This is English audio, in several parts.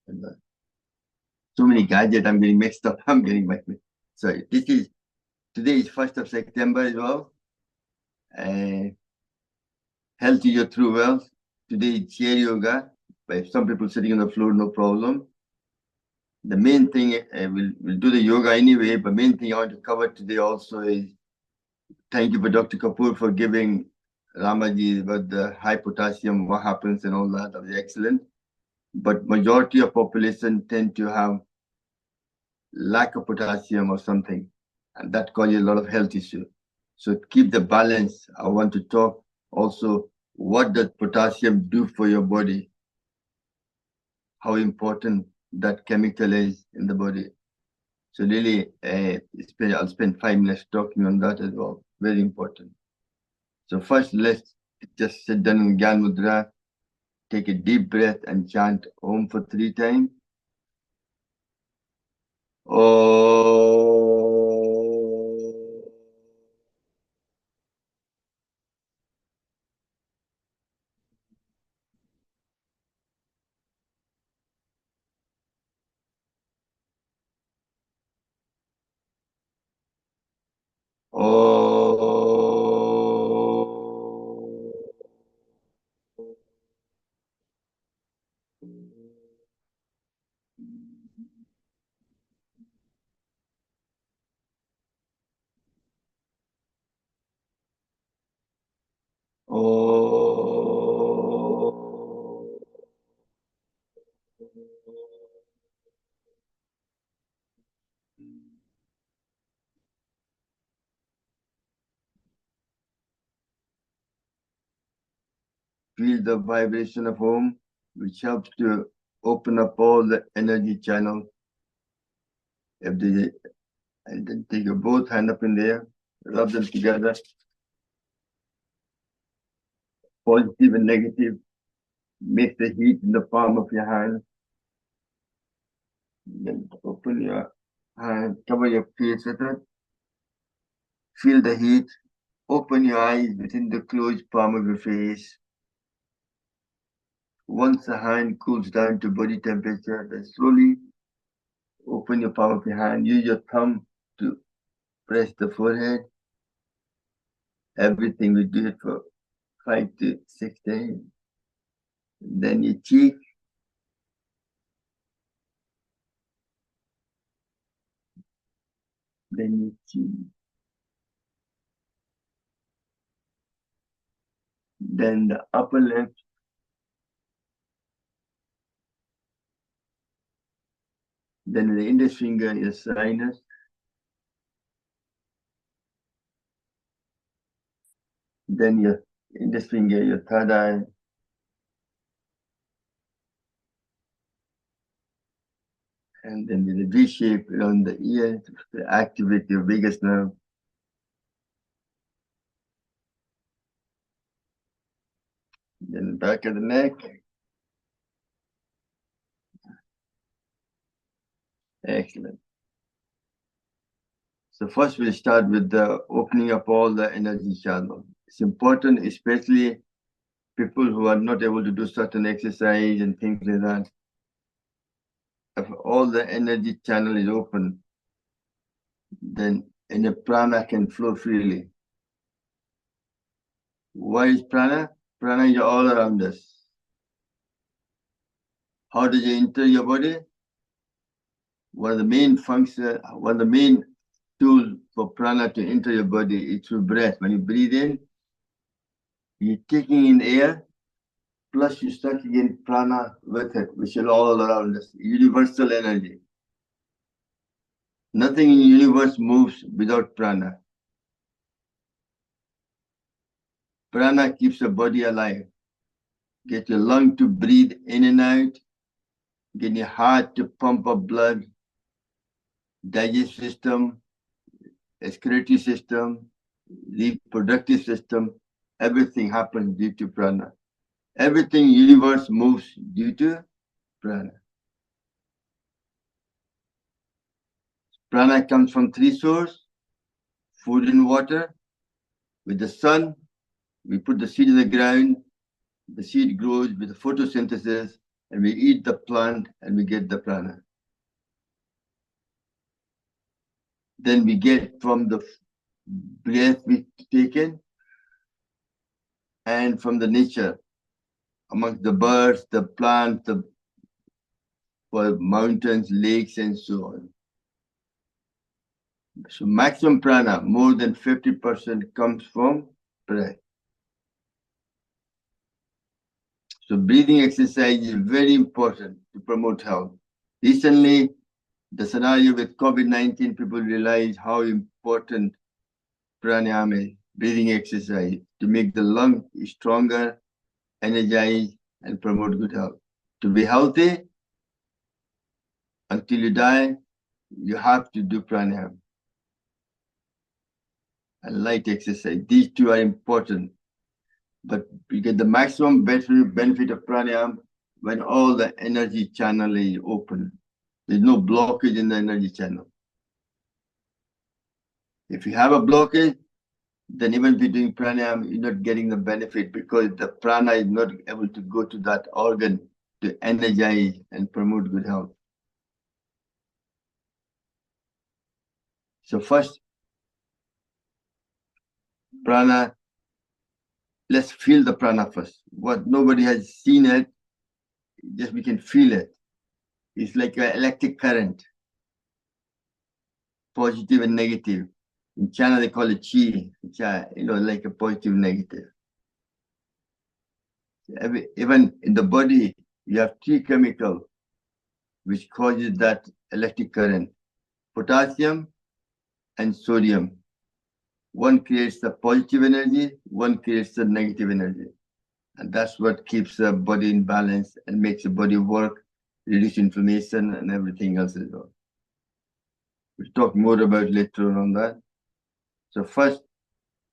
And, so many gadgets, I'm getting mixed up. I'm getting my. Sorry, today is 1st of September as well. And health is your true wealth. Today is chair yoga. But some people sitting on the floor, no problem. The main thing, we'll do the yoga anyway, but main thing I want to cover today also is thank you for Dr. Kapoor for giving Ramaji about the high potassium, what happens and all that. That was excellent. But majority of population tend to have lack of potassium or something, and that causes a lot of health issues. So to keep the balance, I want to talk also what does potassium do for your body, how important that chemical is in the body. So really, I'll spend 5 minutes talking on that as well. Very important. So first, let's just sit down in Gyan Mudra, take a deep breath and chant Om for 3 times. Feel the vibration of Om, which helps to open up all the energy channels. And then take your both hand up in there, rub them together, positive and negative. Make the heat in the palm of your hand. Then open your hand, cover your face with it. Feel the heat. Open your eyes within the closed palm of your face. Once the hand cools down to body temperature, then slowly open your palm of your hand. Use your thumb to press the forehead. Everything we do it for 5 to 6 days. Then your cheek. Then your chin. Then the upper lip. Then the index finger, your sinus. Then your index finger, your third eye. And then with a V shape around the ear to activate your vagus nerve. Then the back of the neck. Excellent. So first we'll start with the opening up all the energy channels. It's important, especially people who are not able to do certain exercise and things like that. If all the energy channel is open, then the prana can flow freely. Why is prana? Prana is all around us. How does it enter your body? One of the main functions, one of the main tools for prana to enter your body is through breath. When you breathe in, you're taking in air, plus you're sucking in prana with it, which is all around us, universal energy. Nothing in the universe moves without prana. Prana keeps the body alive. Get your lung to breathe in and out. Get your heart to pump up blood. Digestive system, excretory system, reproductive system, everything happens due to prana. Everything in the universe moves due to prana. Prana comes from 3 sources: food and water. With the sun, we put the seed in the ground, the seed grows with the photosynthesis, and we eat the plant and we get the prana. Then we get from the breath we taken and from the nature, amongst the birds, the plants, the mountains, lakes, and so on. So maximum prana, more than 50% comes from breath. So breathing exercise is very important to promote health. Recently, the scenario with COVID-19, people realize how important pranayama is, breathing exercise, to make the lung stronger, energize, and promote good health. To be healthy, until you die, you have to do pranayama and light exercise. These two are important. But you get the maximum benefit of pranayama when all the energy channel is open. There's no blockage in the energy channel. If you have a blockage, then even if you're doing pranayama, you're not getting the benefit because the prana is not able to go to that organ to energize and promote good health. So first, prana, let's feel the prana first. What nobody has seen it, just we can feel it. It's like an electric current, positive and negative. In China, they call it chi, like a positive, negative. Even in the body, you have three chemicals which causes that electric current: potassium and sodium. One creates the positive energy, one creates the negative energy. And that's what keeps the body in balance and makes the body work, reduce inflammation and everything else as well. We'll talk more about later on that. So first,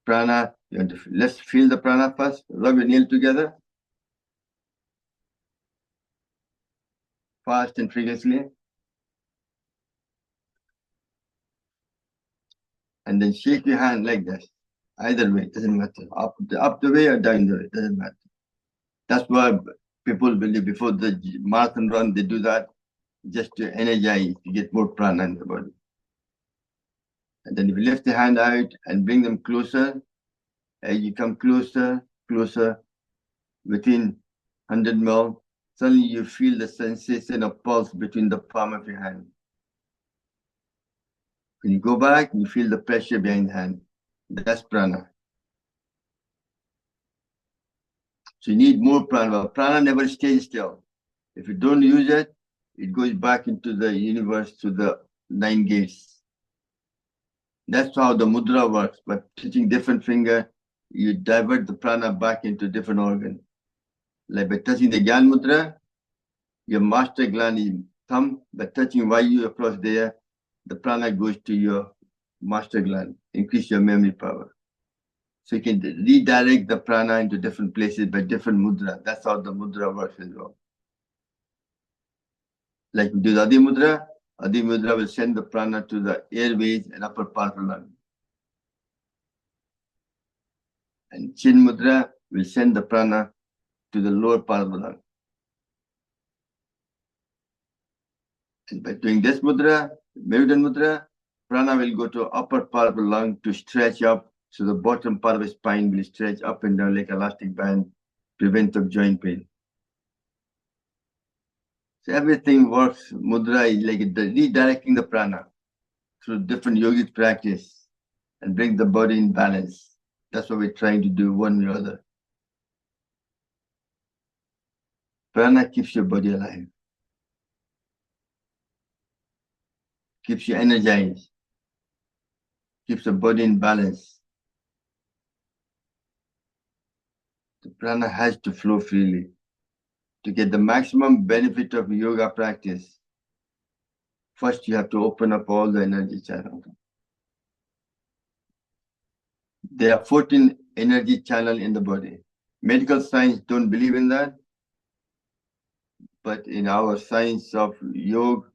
prana, let's feel the prana first. Rub your nail together. Fast and vigorously. And then shake your hand like this. Either way, doesn't matter. Up the way or down the way, doesn't matter. That's why people believe before the marathon run, they do that just to energize, to get more prana in the body. And then if you lift the hand out and bring them closer, as you come closer, within 100 mil, suddenly you feel the sensation of pulse between the palm of your hand. When you go back, you feel the pressure behind the hand. That's prana. So you need more prana. Prana never stays still. If you don't use it, it goes back into the universe to the 9 gates. That's how the mudra works. By touching different finger, you divert the prana back into different organ. Like by touching the Gyan mudra, your master gland is thumb. By touching Vayu across there, the prana goes to your master gland, increase your memory power. So you can redirect the prana into different places by different mudra. That's how the mudra works as well. Like we do the Adi mudra will send the prana to the airways and upper part of the lung. And Chin mudra will send the prana to the lower part of the lung. And by doing this mudra, Meridian mudra, prana will go to upper part of the lung to stretch up, so the bottom part of the spine will stretch up and down like elastic band, prevent of joint pain. So everything works. Mudra is like redirecting the prana through different yogic practice and bring the body in balance. That's what we're trying to do, one or other. Prana keeps your body alive, keeps you energized, keeps the body in balance. The prana has to flow freely. To get the maximum benefit of yoga practice, first you have to open up all the energy channels. There are 14 energy channels in the body. Medical science don't believe in that, but in our science of yoga,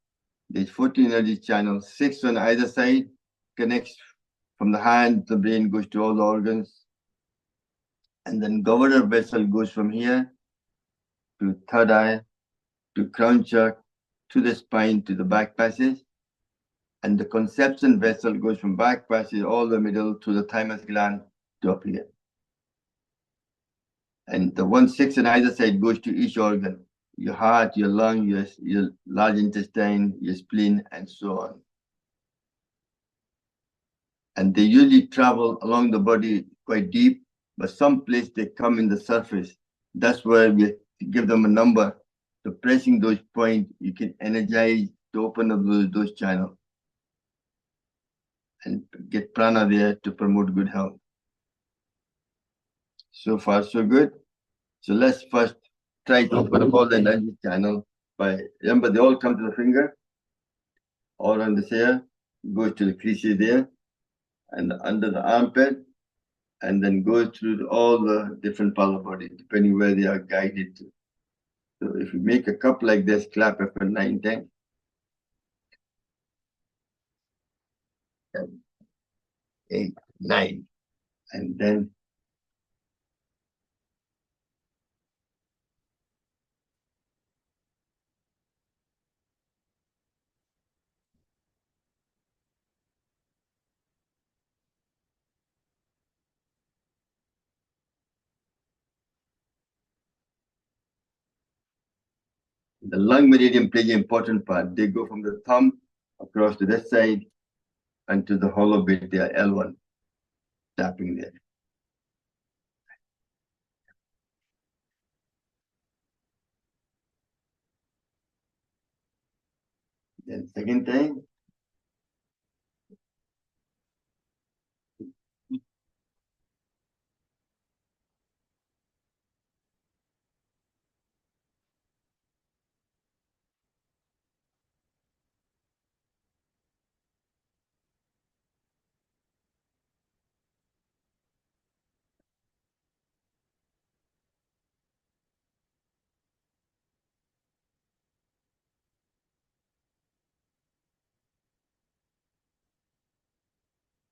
there's 14 energy channels, 6 on either side, connects from the hand, the brain goes to all the organs, and then governor vessel goes from here to third eye, to crown chakra, to the spine, to the back passage. And the conception vessel goes from back passage all the middle to the thymus gland to up here. And the 1/6 on either side goes to each organ, your heart, your lung, your large intestine, your spleen, and so on. And they usually travel along the body quite deep, but some place they come in the surface. That's where we give them a number. So pressing those points, you can energize to open up those channels and get prana there to promote good health. So far, so good. So let's first try to open up all the energy channel by, remember they all come to the finger, all around this here, goes to the creases there, and under the armpit, and then go through all the different parts of the body, depending where they are guided to. So if you make a cup like this, clap after 9, 10. 10, 8, 9. And then the lung meridian plays an important part. They go from the thumb across to this side and to the hollow bit there, L1, tapping there. Then second time.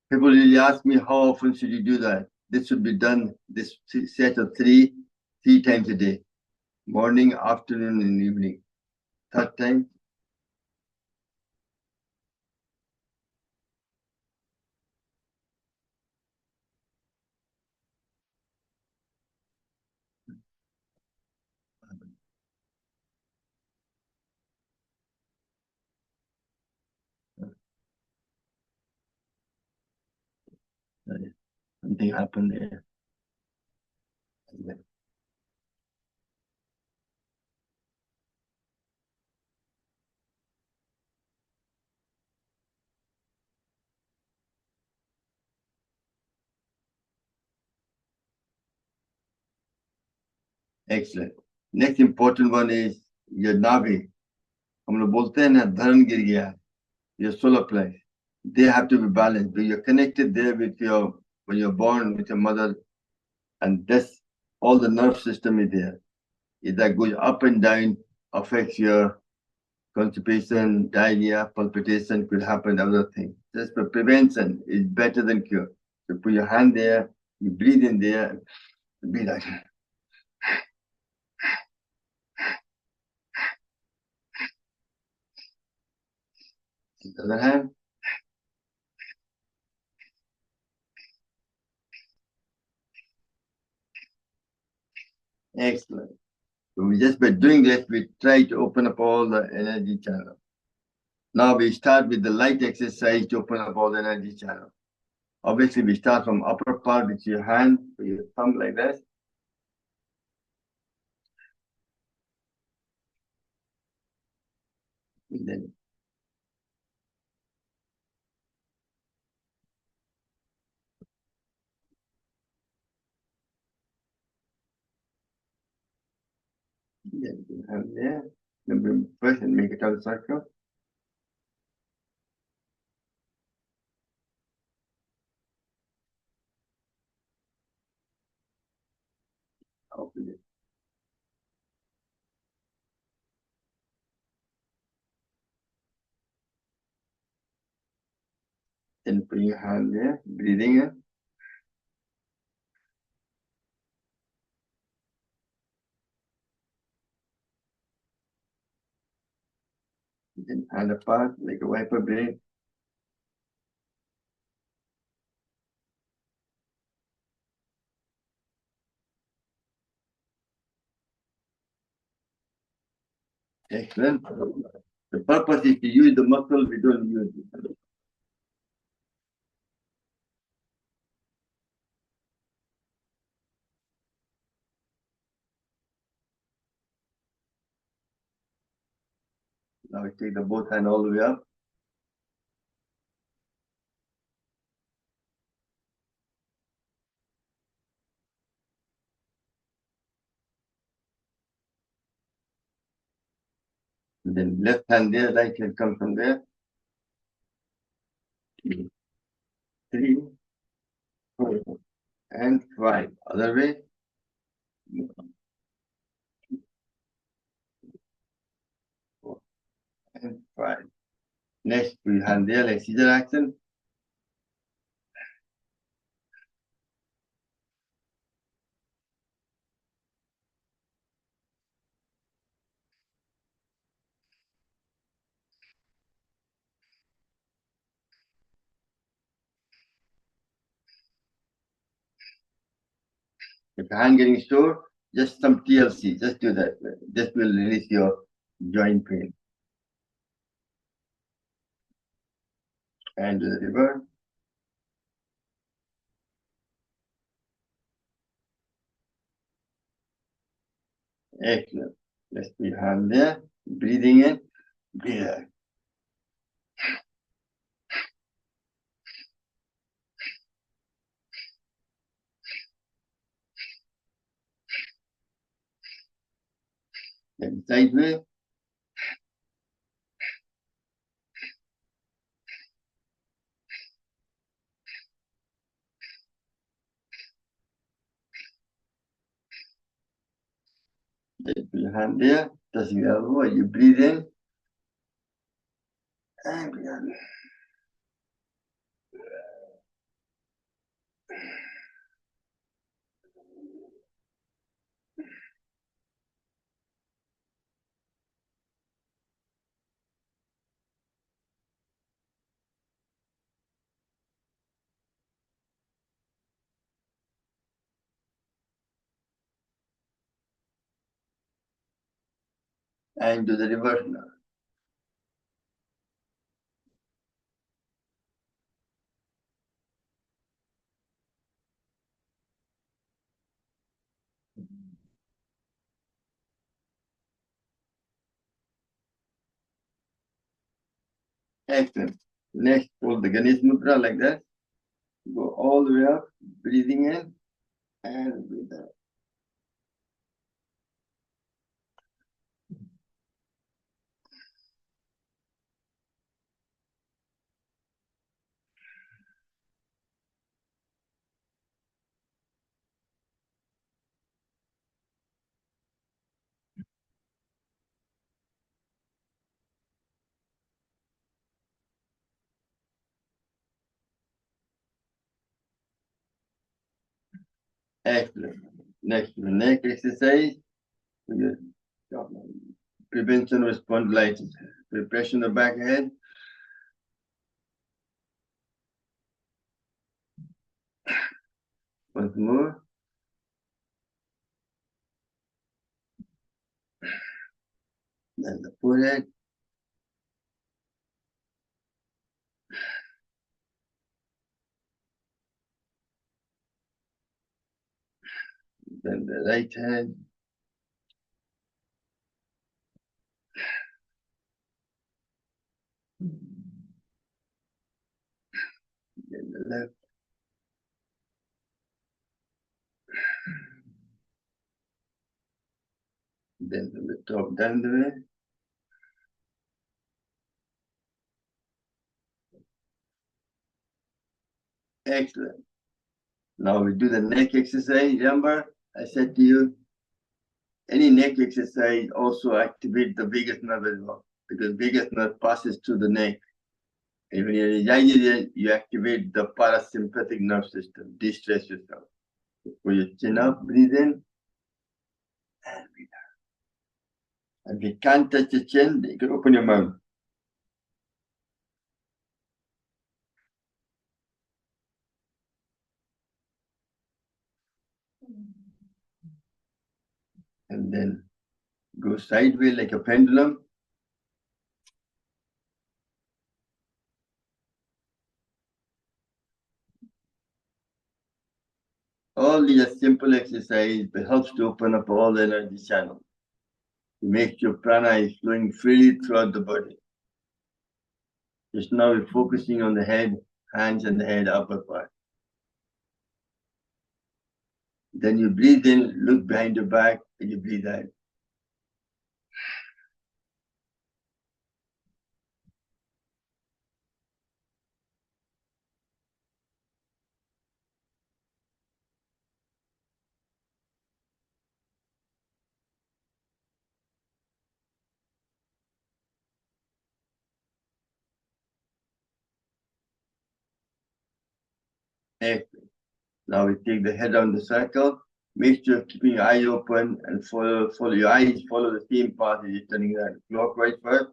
People really ask me how often should you do that? This should be done, this set of three times a day. Morning, afternoon, and evening. Third time. Something happened there. Excellent. Next important one is your navi. हम लोग बोलते हैं ना धर्म गिर गया, your solar plex. They have to be balanced. But you're connected there with when you're born with your mother, and this all the nerve system is there. If that goes up and down, affects your constipation, diarrhea, palpitation could happen, other things. Just for prevention is better than cure. So put your hand there, you breathe in there, be like the other hand. Excellent. So we just by doing this, we try to open up all the energy channels. Now we start with the light exercise to open up all the energy channels. Obviously, we start from upper part with your hand, with your thumb like this. And then you have there. Then we first and make it out circle. Open it. Then put your hand there, breathing in. Then hand apart like a wiper blade. Excellent. The purpose is to use the muscle, we don't use it. Now we take the both hand all the way up. And then left hand there, right hand come from there. 2, 3, 4, and 5. Other way. Four, and 5. Next, we hand there like scissor action. If your hand getting sore, just some TLC, just do that. This will release your joint pain. And do the reverse. Excellent. Let's put your hand there, breathing in, breathe out. Then sideways. Then put your hand there, touching the elbow, you breathe in, and breathe out. And do the reverse now. Excellent. Next, hold the Ganesh Mudra like that. Go all the way up, breathing in, and breathe out. Excellent. Next, the neck exercise. Prevention of spondylitis. Press on the back head. Once more. Then the forehead. Then the right hand. Then the left. Then from the top down the way. Excellent. Now we do the neck exercise. Remember, I said to you, any neck exercise also activate the vagus nerve as well, because vagus nerve passes through the neck. And when you're in the you activate the parasympathetic nerve system, de-stress yourself. Put your chin up, breathe in, and breathe out. And if you can't touch your chin, you can open your mouth. and then go sideways like a pendulum. All these simple exercise helps to open up all the energy channels to make your prana is flowing freely throughout the body. Just now we're focusing on the head, hands, and the head upper part. Then you breathe in, look behind your back, and you breathe out. Excellent. Now we take the head on the circle. Make sure keeping your eyes open and follow your eyes, follow the same path as you're turning around. Clockwise first.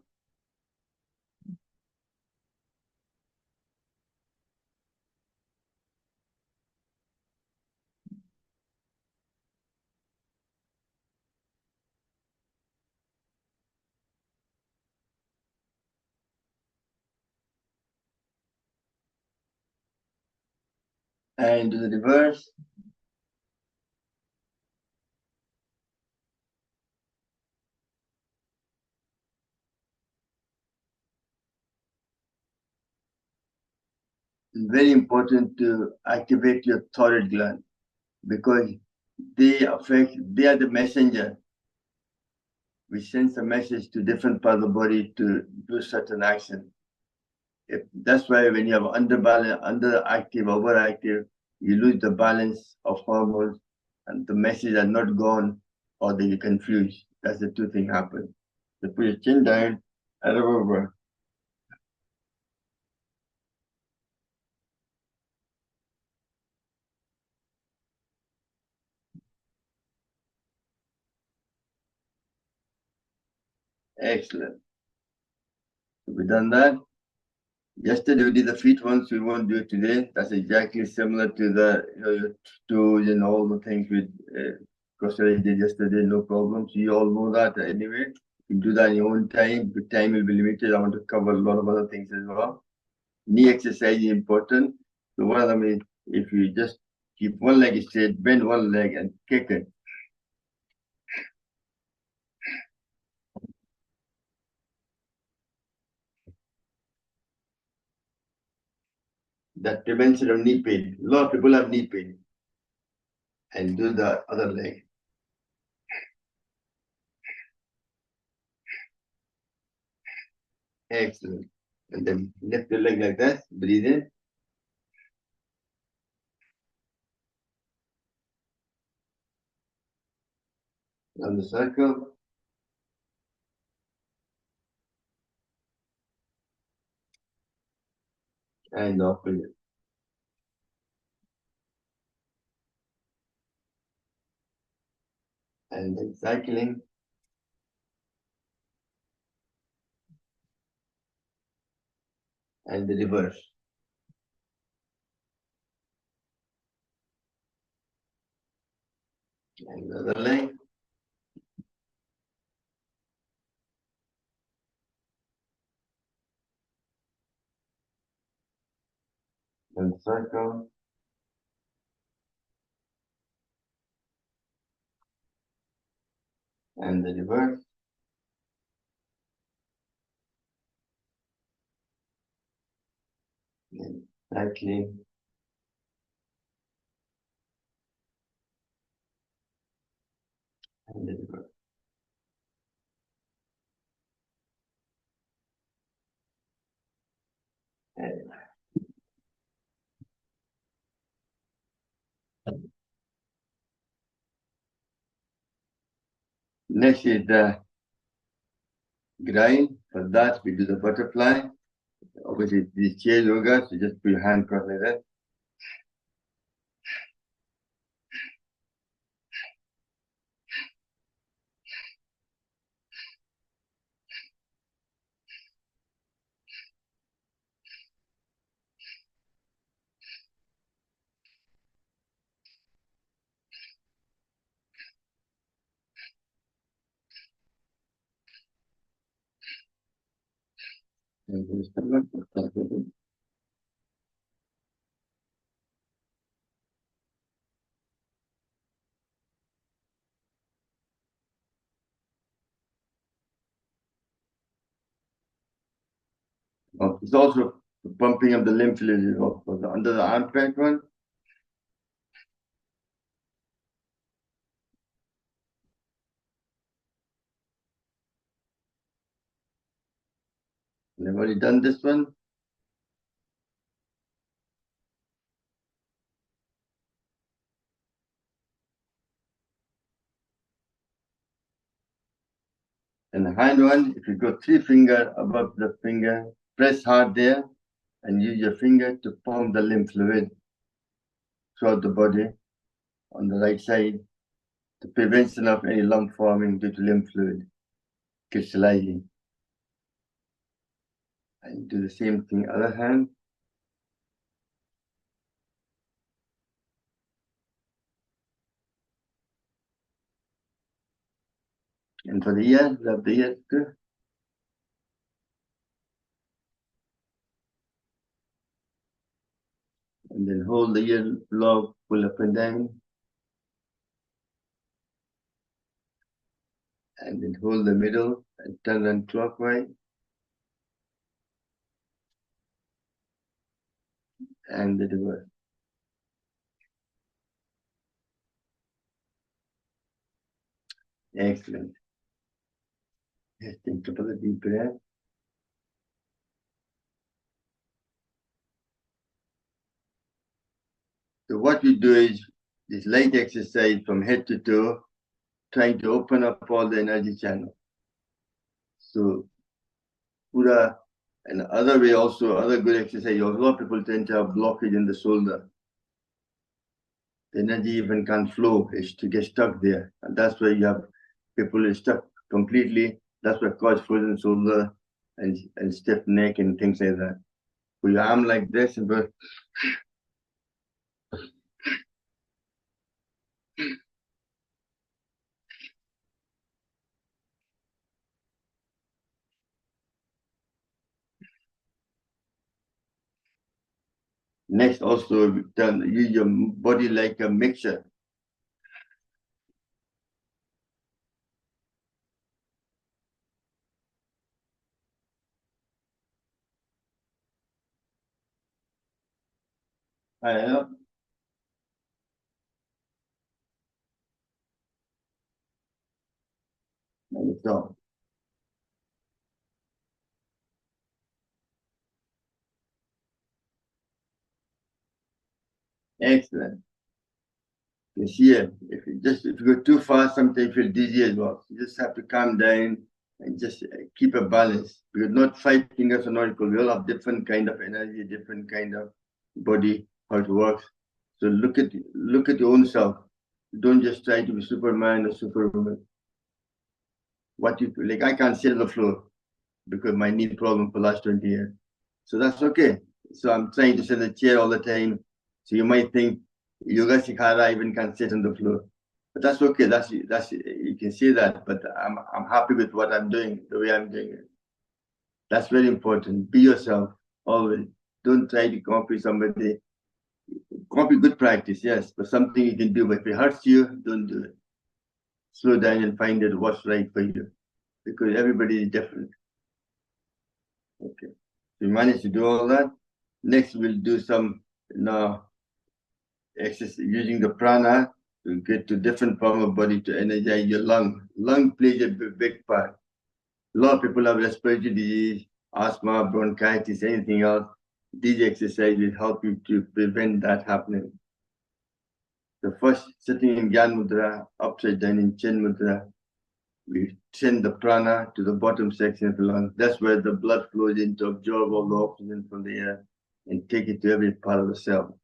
And do the reverse. It's very important to activate your thyroid gland because they are the messenger which sends a message to different parts of the body to do certain action. That's why when you have underactive, overactive, you lose the balance of hormones and the messages are not gone or they get confused. That's the two things happen. So put your chin down and over. Excellent. So we done that. Yesterday we did the feet ones, we won't do it today. That's exactly similar to the your toes and all the things we Costa did yesterday, no problem. So you all know that anyway. You do that in your own time. The time will be limited. I want to cover a lot of other things as well. Knee exercise is important. So one of them is if you just keep one leg straight, bend one leg and kick it. That prevention of knee pain. A lot of people have knee pain. And do the other leg. Excellent. And then lift the leg like that. Breathe in. On the circle. And open it. And then cycling. And the reverse. And the other leg. And circle. And the reverse. And cycling. And the reverse. And next is the grind. For that, we do the butterfly. Obviously, this chair yoga, so just put your hand across like that. It's also pumping of the lymph fluid for the under the armpit one. And I've already done this one. And the hand one, if you go 3 finger above the finger, press hard there and use your finger to pump the lymph fluid throughout the body on the right side to prevention of any lump forming due to lymph fluid crystallizing. And do the same thing other hand. And for the ear, rub the ear too. And then hold the ear lobe, pull up and down. And then hold the middle and turn on clockwise. And the reverse. Excellent. Just take a couple of deep breaths. So what we do is this light exercise from head to toe, trying to open up all the energy channels. So Pura and other way also, other good exercise, a lot of people tend to have blockage in the shoulder. The energy even can't flow, it's to get stuck there. And that's why you have people stuck completely. That's what causes frozen shoulder and stiff neck and things like that. Put your arm like this and go. Next, also use your body like a mixer. I know. So, excellent. You see it. If you go too fast, sometimes you feel dizzy as well. You just have to calm down and just keep a balance. Because not 5 fingers are not equal. We all have different kind of energy, different kind of body, how it works. So look at your own self. Don't just try to be Superman or Superwoman. What you like, I can't sit on the floor because my knee problem for the last 20 years. So that's okay. So I'm trying to sit in the chair all the time. So you might think yoga sikhara even can sit on the floor. But that's okay. That's you can say that, but I'm happy with what I'm doing, the way I'm doing it. That's very important. Be yourself always. Don't try to copy somebody. Copy good practice, yes, but something you can do. But if it hurts you, don't do it. Slow down and find out what's right for you. Because everybody is different. Okay. So you manage to do all that. Next we'll do some exercise using the prana to get to different part of body to energize your lung. Lung plays a big part. A lot of people have respiratory disease, asthma, bronchitis, anything else. These exercises will help you to prevent that happening. The first, sitting in Gyan Mudra, upside down in Chin Mudra, we send the prana to the bottom section of the lungs. That's where the blood flows in to absorb all the oxygen from the air and take it to every part of the cell.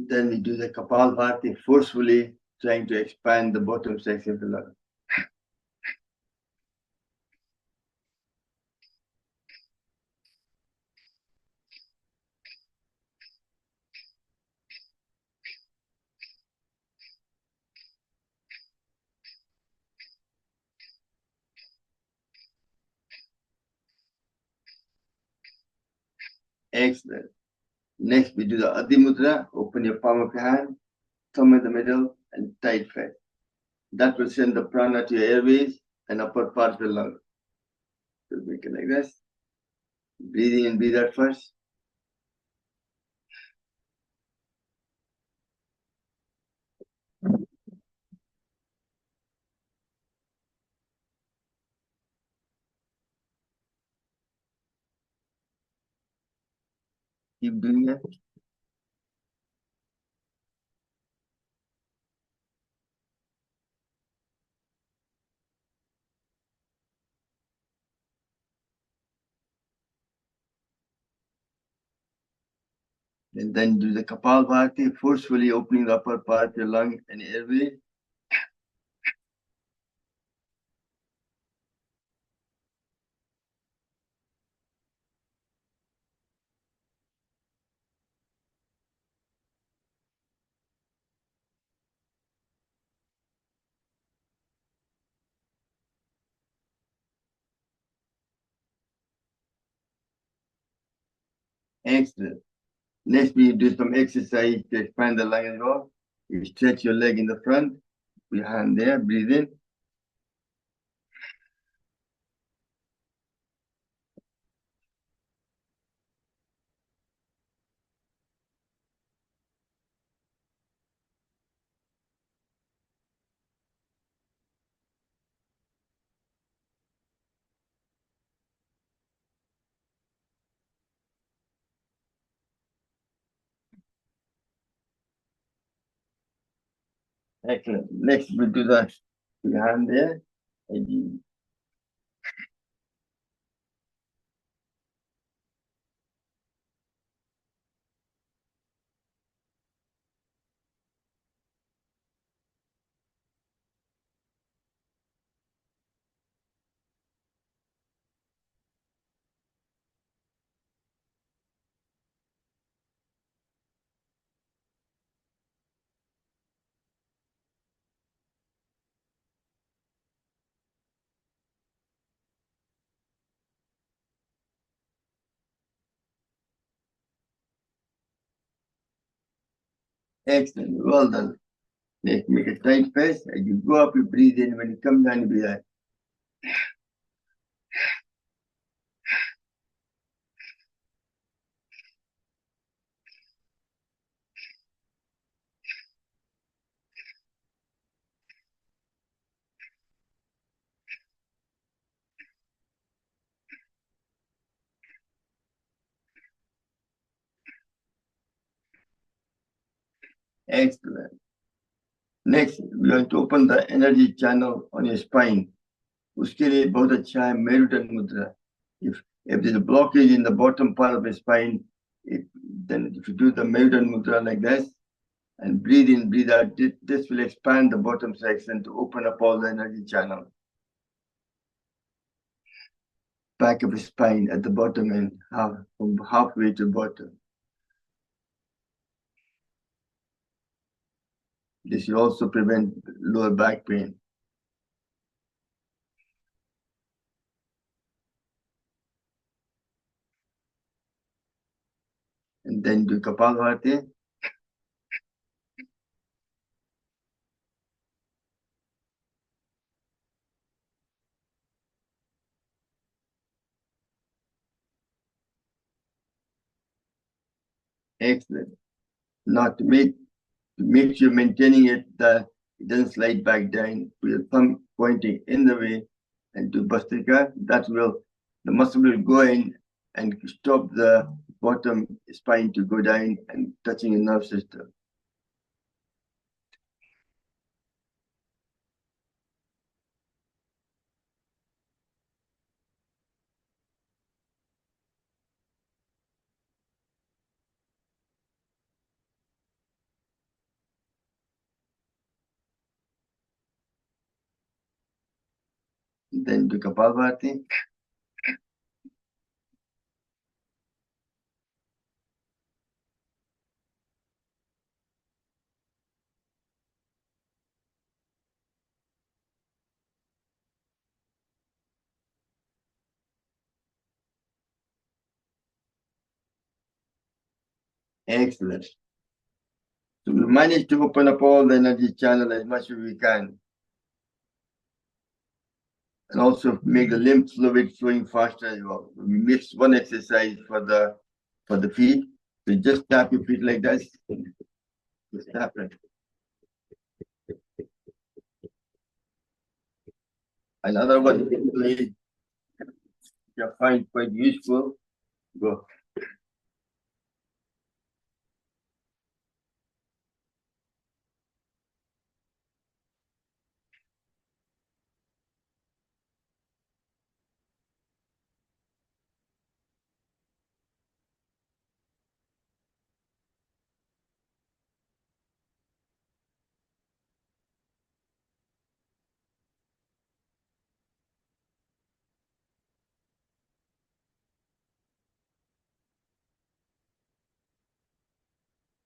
Then we do the Kapalbhati forcefully, trying to expand the bottom section of the lung. Excellent. Next, we do the Adi Mudra. Open your palm of your hand, thumb in the middle, and tight fist. That will send the prana to your airways and upper part of the lung. So make it like this. Breathe in and breathe out first. Keep doing it. And then do the Kapalbhati, forcefully opening the upper part of your lung and airway. Excellent. Next, we do some exercise to expand the lung as well. You stretch your leg in the front, your hand there, breathe in. Excellent. Next, we do the your hand there. And you, excellent. Well done. Next, make a tight face. As you go up, you breathe in. When you come down, you breathe out. Excellent. Next, we are going to open the energy channel on your spine. उसके लिए बहुत अच्छा है मेरुदंड मुद्रा. If there's a blockage in the bottom part of the spine, then if you do the Merudan Mudra like this and breathe in, breathe out, this will expand the bottom section to open up all the energy channel. Back of the spine at the bottom end, from halfway to bottom. This will also prevent lower back pain. And then do Kapalbhati. Excellent. Not to make sure maintaining it, it doesn't slide back down. With your thumb pointing in the way and do Bhastrika, the muscle will go in and stop the bottom spine to go down and touching the nerve system. then do Kapalbhati. Excellent. So we managed to open up all the energy channel as much as we can. And also make the lymph fluid flowing faster as well. We mix one exercise for the feet. So just tap your feet like that. Just tap it. Another one you find quite useful. Go.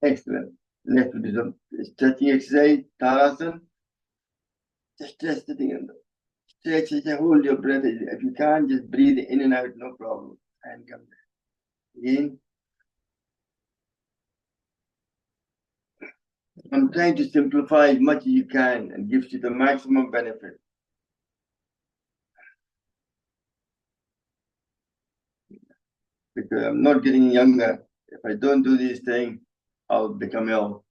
Excellent. Let's do some stretching exercise, Tadasana. Just stretch the thing. Stretch it and hold your breath. If you can't, just breathe in and out, no problem. And come back. Again. I'm trying to simplify as much as you can and gives you the maximum benefit. Because I'm not getting younger. If I don't do these things, I'll become ill.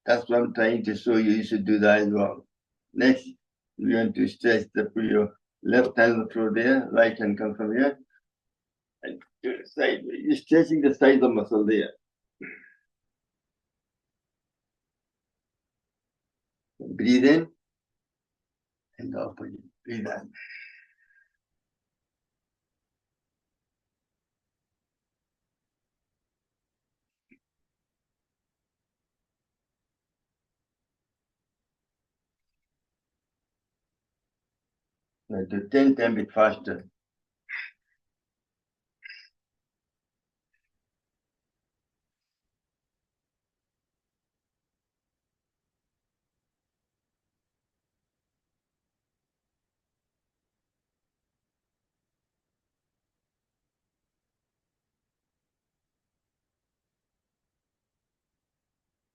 That's what I'm trying to show you. You should do that as well. Next, we're going to stretch put your left hand through there, right hand comes from here. And to the side, you're stretching the side of the muscle there. Breathe in and opposite. Breathe out. Now do 10 times bit faster.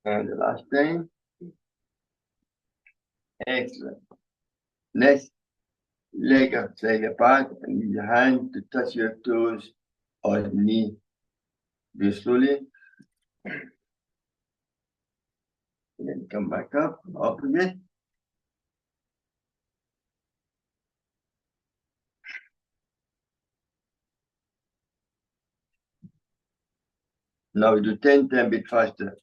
And the last time. Excellent. Next, leg apart and use your hand to touch your toes or knee. Do slowly. And then come back up, opposite. Now we do 10 times bit faster.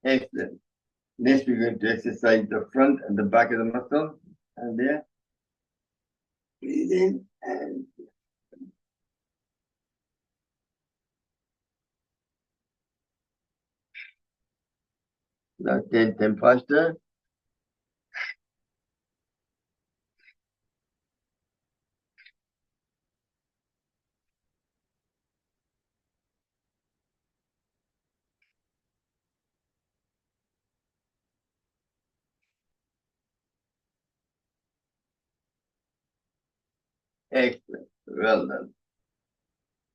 Excellent. Next, we're going to exercise the front and the back of the muscle. And there. Breathe in and now 10 times faster. Excellent. Well done.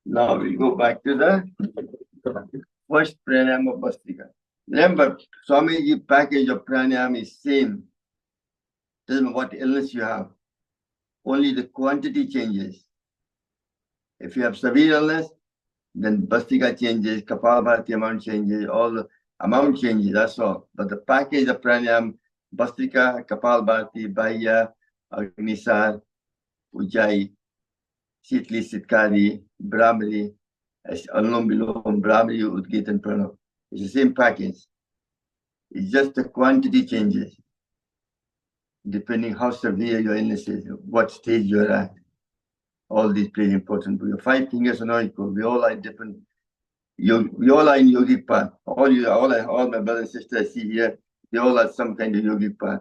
Now we go back to the first pranayama Bhastrika. Remember, Swamiji package of pranayama is same. Doesn't matter what illness you have. Only the quantity changes. If you have severe illness, then Bhastrika changes, Kapalbhati amount changes, all the amount changes, that's all. But the package of pranayama, Bhastrika, Kapalbhati, Bahya, Agnisar, Ujjayi, Shitli, Sitkari, Brahmari, Anulom Vilom, Brahmari, Udgit, and Pranav. It's the same package. It's just the quantity changes. depending how severe your illness is, what stage you're at. All these play important. Your 5 fingers are not equal. We all are different. We all are in yogic path. All my brothers and sisters I see here, they all are some kind of yogic path.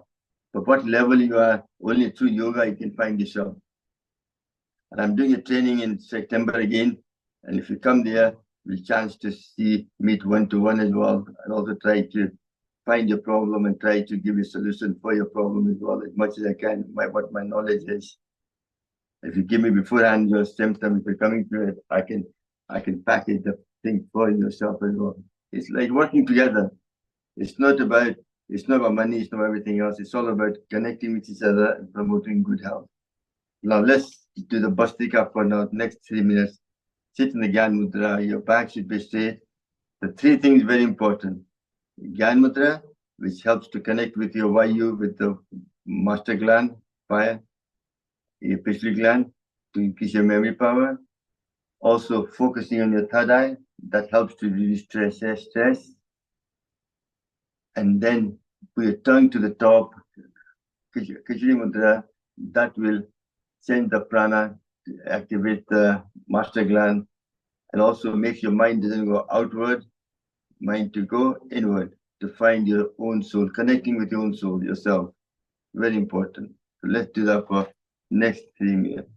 But what level you are, only through yoga you can find yourself. And I'm doing a training in September again. And if you come there, we'll chance to meet one-to-one as well, and also try to find your problem and try to give you a solution for your problem as well, as much as I can, what my knowledge is. If you give me beforehand your symptoms, if you're coming to it, I can package the thing for yourself as well. It's like working together. It's not about money, it's not about everything else. It's all about connecting with each other and promoting good health. Now let's do the Bhastrika for now. Next 3 minutes. Sit in the Gyan Mudra. Your back should be straight. The 3 things very important. Gyan Mudra, which helps to connect with your Vayu, with the master gland, fire, your pituitary gland, to increase your memory power. Also focusing on your third eye, that helps to reduce stress. And then put your tongue to the top, Khichdi Mudra, that will send the prana, activate the master gland, and also makes your mind doesn't go outward, mind to go inward, to find your own soul, connecting with your own soul, yourself. Very important. So let's do that for next 3 minutes.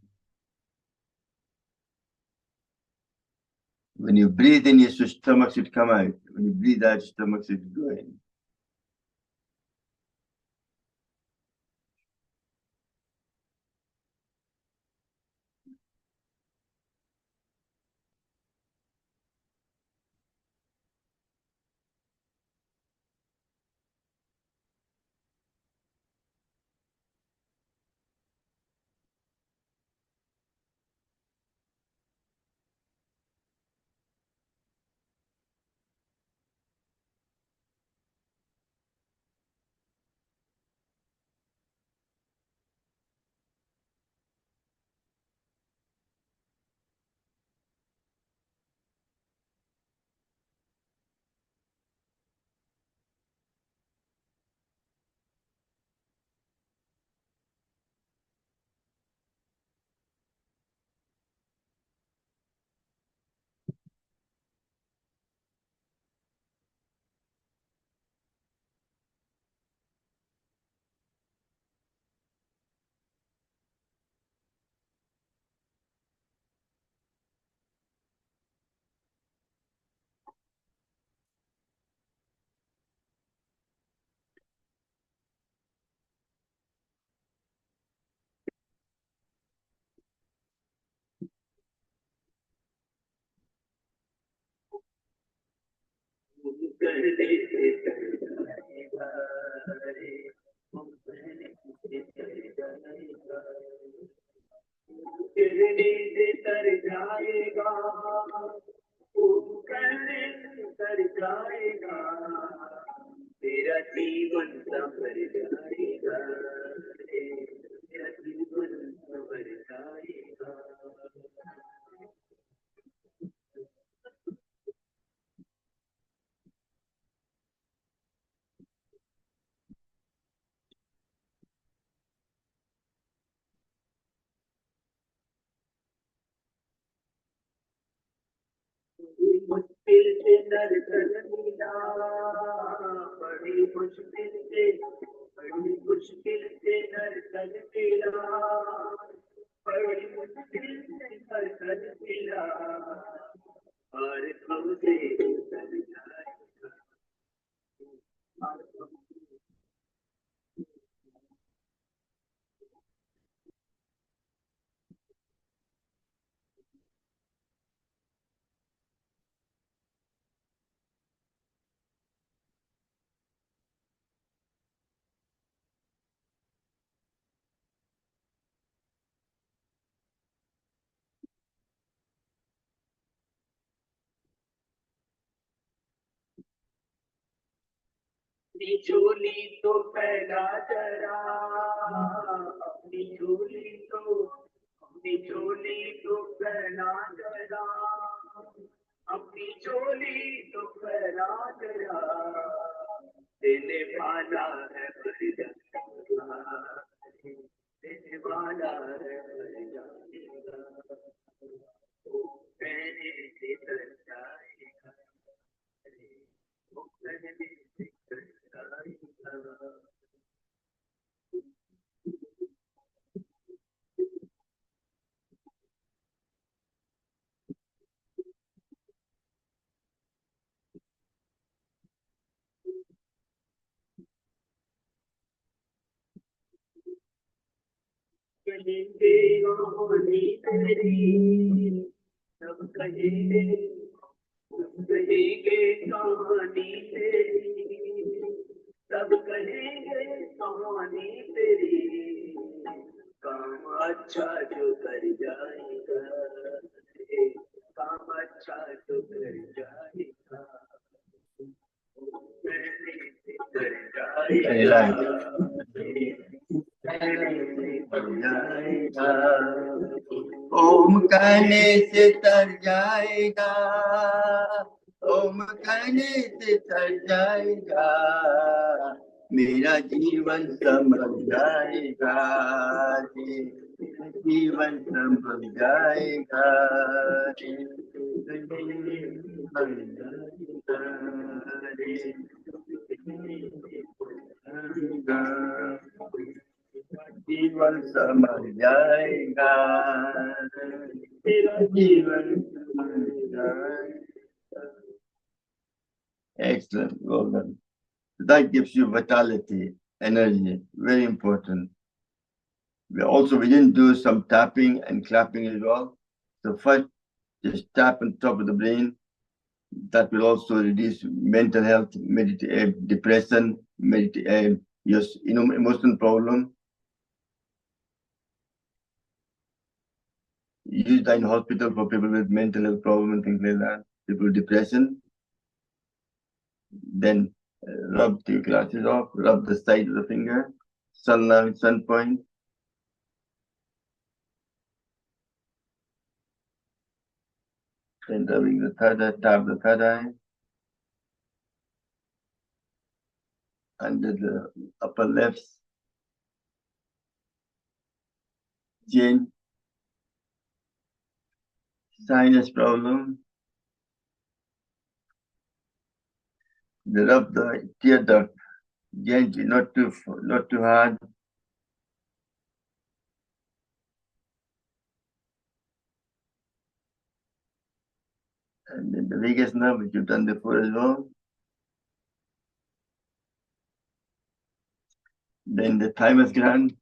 When you breathe in, your stomach should come out. When you breathe out, your stomach should go in. तेरा जीवन संवर जाएगा तेरा जीवन संवर जाएगा मुश्किल से नरकल मिला बड़ी मुश्किल से नरकल मिला बड़ी मुश्किल से नरकल मिला और हमसे उतर जाएगा अपनी झोली तो फैला जरा अपनी झोली तो फैला जरा अपनी झोली तो फैला जरा देने वाला है बड़ी ओम कहने से तर जाएगा, ओम कहने से तर जाएगा, मेरा जीवन संभल जाएगा, जीवन संभल जाएगा, जीवन संभल जाएगा, तेरा जीवन संभल जाएगा. Excellent, well done. That gives you vitality, energy, very important. We didn't do some tapping and clapping as well. So first, just tap on top of the brain. That will also reduce mental health, depression, your emotional problem. Used in hospital for people with mental health problem and things like that, people with depression. Then rub the glasses off, rub the side of the finger, sun point. Then rubbing the third eye, tap the third eye. Under the upper left chin, sinus problem. Rub the tear duct gently, not too hard. And then the vagus nerve, which you've done before as well. Then the thymus gland.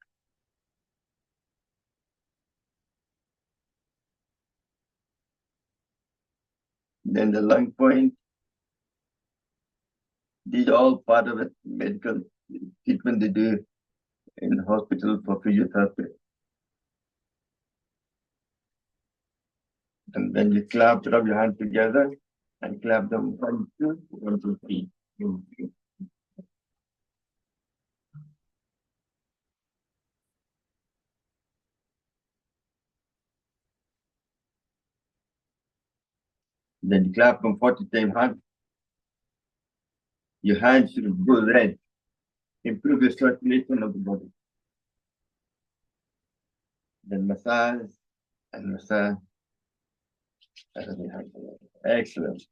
Then the lung point. These are all part of the medical treatment they do in the hospital for physiotherapy. And then you rub your hands together and clap them 1, 2, 1, 2, 3. Then you clap them 40 times hard. Your hands should go red. Improve the circulation of the body. Then massage and massage. Excellent.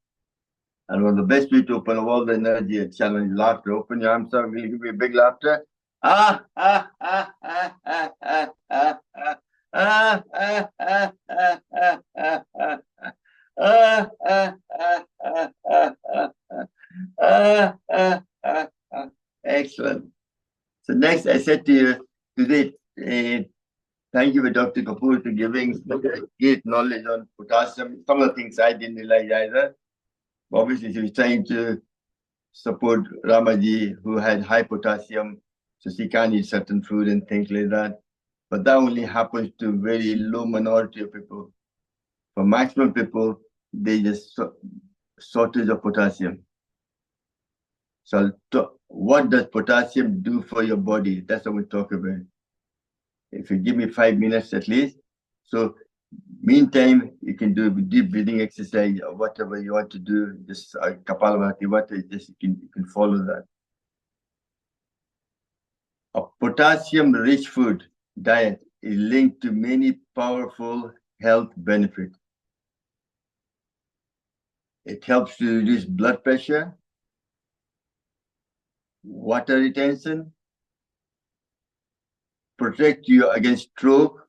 And one of the best way to open all the energy and challenge laughter. Open your arms up, we'll give you a big laughter. Ah, ah, ah, ah, ah, ah, ah, ah. Ah, ah, ah, ah, ah, ah, ah. Ah, ah, ah, ah, ah, ah. Ah, ah, ah, ah. Excellent. So next, I said to you today, thank you, Dr. Kapoor, for giving great knowledge on potassium. Some of the things I didn't realize either. Obviously, she was trying to support Ramaji, who had high potassium, so she can't eat certain food and things like that. But that only happens to very low minority of people. For maximum people, they just shortage of potassium. So what does potassium do for your body? That's what we talk about. If you give me 5 minutes at least. So meantime, you can do deep breathing exercise or whatever you want to do. Just Kapalabhati, you can follow that. A potassium-rich food diet is linked to many powerful health benefits. It helps to reduce blood pressure, water retention, protect you against stroke,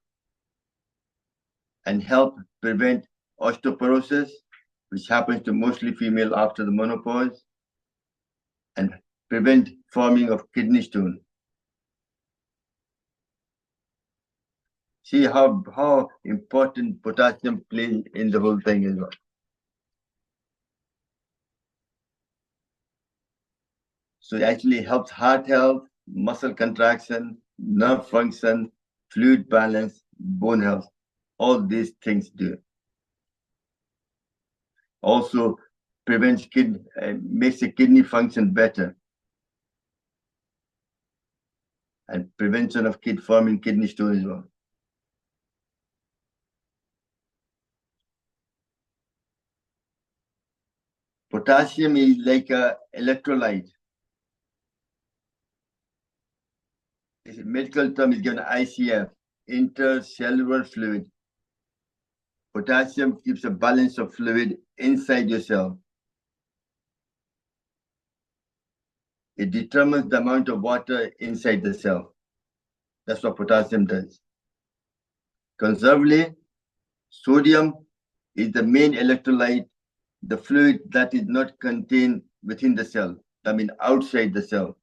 and help prevent osteoporosis, which happens to mostly female after the menopause, and prevent forming of kidney stone. See how important potassium plays in the whole thing as well. So it actually helps heart health, muscle contraction, nerve function, fluid balance, bone health. All these things do. Also prevents makes the kidney function better. And prevention of forming kidney stone as well. Potassium is like an electrolyte. This medical term is given ICF, intercellular fluid. Potassium keeps a balance of fluid inside your cell. It determines the amount of water inside the cell. That's what potassium does. Conversely, sodium is the main electrolyte, the fluid that is not contained within the cell, I mean outside the cell.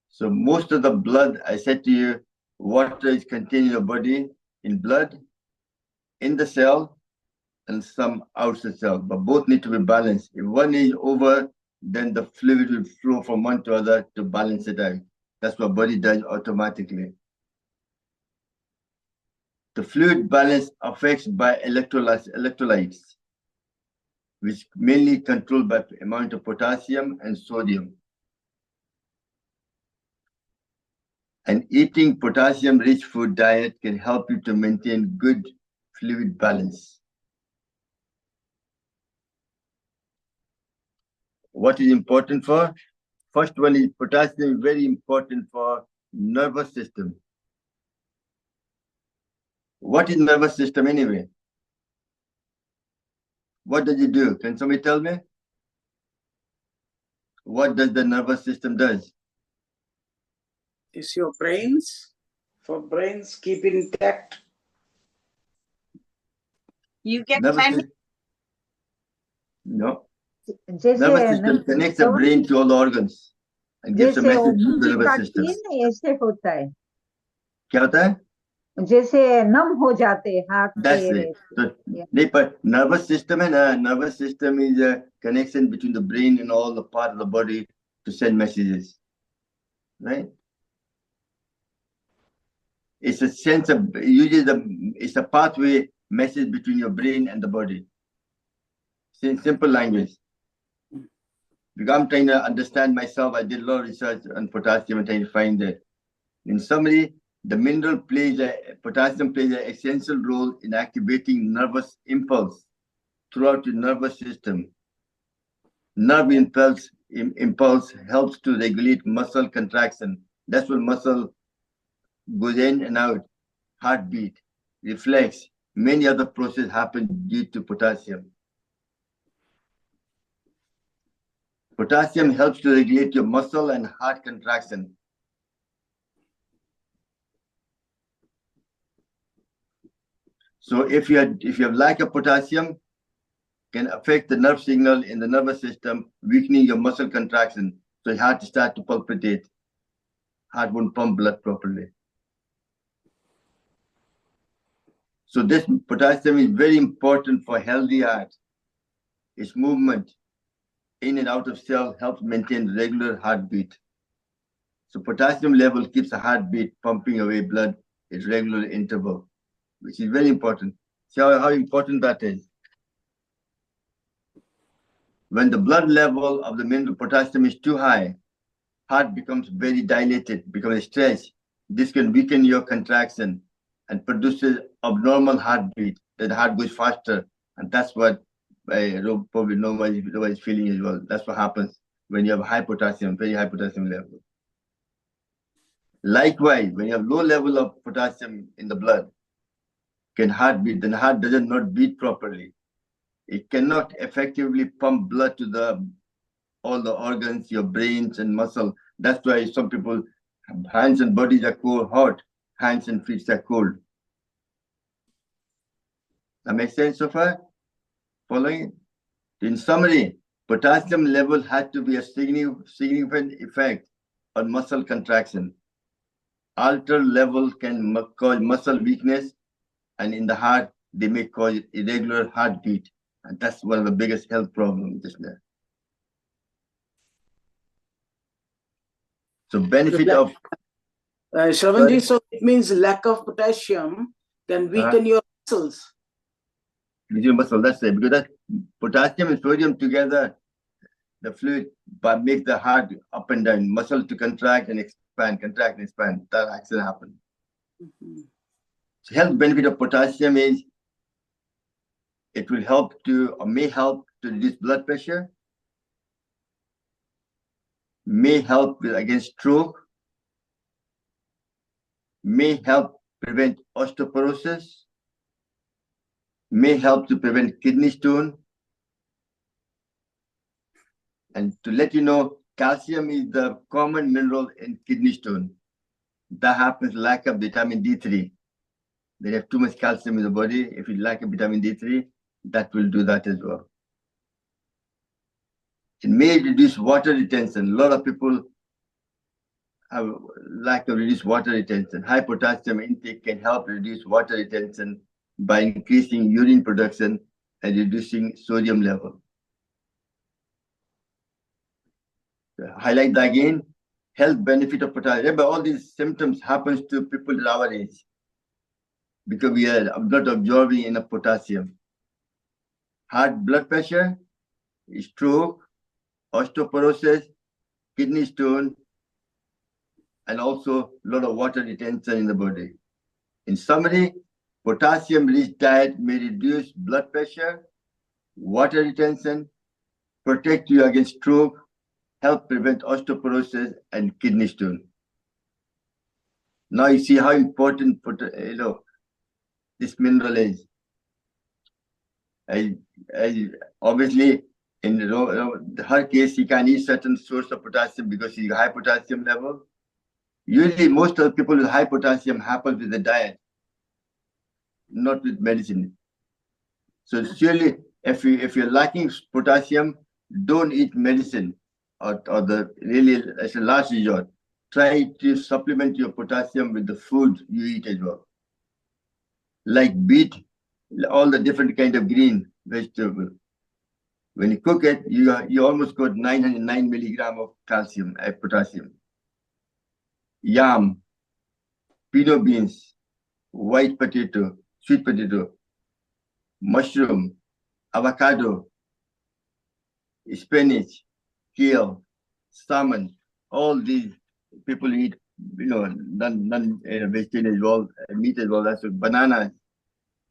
So most of the blood, I said to you, water is contained in your body, in blood, in the cell, and some outside the cell, but both need to be balanced. If one is over, then the fluid will flow from one to other to balance it out. That's what body does automatically. The fluid balance affects by electrolytes, which mainly controlled by the amount of potassium and sodium. And eating potassium-rich food diet can help you to maintain good fluid balance. What is important for? First one is potassium is very important for nervous system. What is nervous system anyway? What does it do? Can somebody tell me? What does the nervous system does? Is your brains, for brains keep intact. You get Nervous time. system, no. Nervous system connects the brain to all the organs and gives a message to the nervous system. ऐसे होता है क्या होता है? जैसे नम हो जाते हाथ That's it. So, नहीं, पर nervous system है ना, nervous system is a connection between the brain and all the part of the body to send messages, right? It's a sense of, usually it's a pathway message between your brain and the body. In simple language. Because I'm trying to understand myself, I did a lot of research on potassium and trying to find it. In summary, the mineral potassium plays an essential role in activating nervous impulse throughout the nervous system. Nerve impulse helps to regulate muscle contraction. That's when muscle goes in and out, heartbeat, reflex. Many other processes happen due to potassium. Potassium helps to regulate your muscle and heart contraction. So if you have lack of potassium, can affect the nerve signal in the nervous system, weakening your muscle contraction. So your heart start to palpitate. Heart won't pump blood properly. So this potassium is very important for healthy heart. Its movement in and out of cell helps maintain regular heartbeat. So potassium level keeps the heartbeat pumping away blood at regular interval, which is very important. See how important that is. When the blood level of the mineral potassium is too high, heart becomes very dilated, becomes stretched. This can weaken your contraction and produces abnormal heartbeat. That the heart goes faster, and that's what probably nobody's feeling as well. That's what happens when you have high potassium, very high potassium level. Likewise, when you have low level of potassium in the blood, can heart beat, then the heart does not beat properly. It cannot effectively pump blood to all the organs, your brains and muscle. That's why some people, hands and bodies are cold, hot, hands and feet are cold. That makes sense so far? Following? In summary, potassium level had to be a significant effect on muscle contraction. Altered level can cause muscle weakness, and in the heart, they may cause irregular heartbeat. And that's one of the biggest health problems, isn't it? So benefit of... Shravanji, so it means lack of potassium can weaken your muscles. Your muscle, that's it. Because that potassium and sodium together, the fluid makes the heart up and down, muscle to contract and expand, contract and expand. That actually happens. So health benefit of potassium is it will help to, or may help to reduce blood pressure, may help against stroke, may help prevent osteoporosis, may help to prevent kidney stone. And to let you know, calcium is the common mineral in kidney stone. That happens lack of vitamin D3. They have too much calcium in the body. If you lack of vitamin D3, that will do that as well. It may reduce water retention. A lot of people have lack of reduced water retention. High potassium intake can help reduce water retention by increasing urine production and reducing sodium level. Highlight that again. Health benefit of potassium. Remember, all these symptoms happens to people at our age because we are not absorbing enough potassium. Heart blood pressure, stroke, osteoporosis, kidney stone, and also a lot of water retention in the body. In summary, potassium-rich diet may reduce blood pressure, water retention, protect you against stroke, help prevent osteoporosis and kidney stone. Now you see how important this mineral is. Obviously, in her case, she can eat certain source of potassium because she's high potassium level. Usually, most of the people with high potassium happens with the diet, not with medicine. So surely, if you're lacking potassium, don't eat medicine or as a last resort. Try to supplement your potassium with the food you eat as well. Like beet, all the different kind of green vegetable. When you cook it, you almost got 909 milligram of calcium, potassium. Yam, pinto beans, white potato, sweet potato, mushroom, avocado, spinach, kale, salmon, all these people eat, vegetarian as well, meat as well. That's bananas,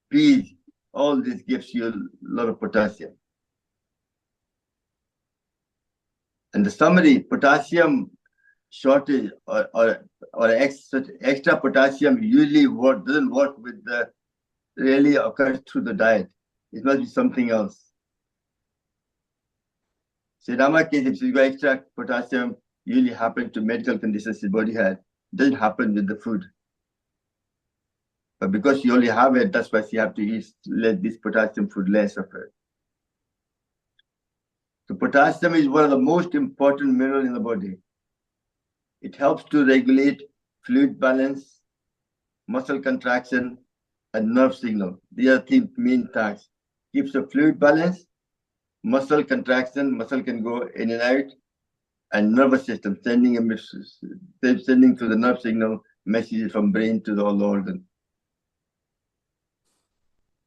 peas, all this gives you a lot of potassium. And the summary, potassium shortage or extra potassium usually doesn't work with really occurs through the diet. It must be something else. So in our case, if you got extra potassium, usually happens to medical conditions the body had. It doesn't happen with the food. But because you only have it, that's why you have to eat this potassium food less of it. So potassium is one of the most important minerals in the body. It helps to regulate fluid balance, muscle contraction, and nerve signal. These are the main tasks. Keeps the fluid balance, muscle contraction, muscle can go in and out, and nervous system, sending through the nerve signal messages from brain to all the organ.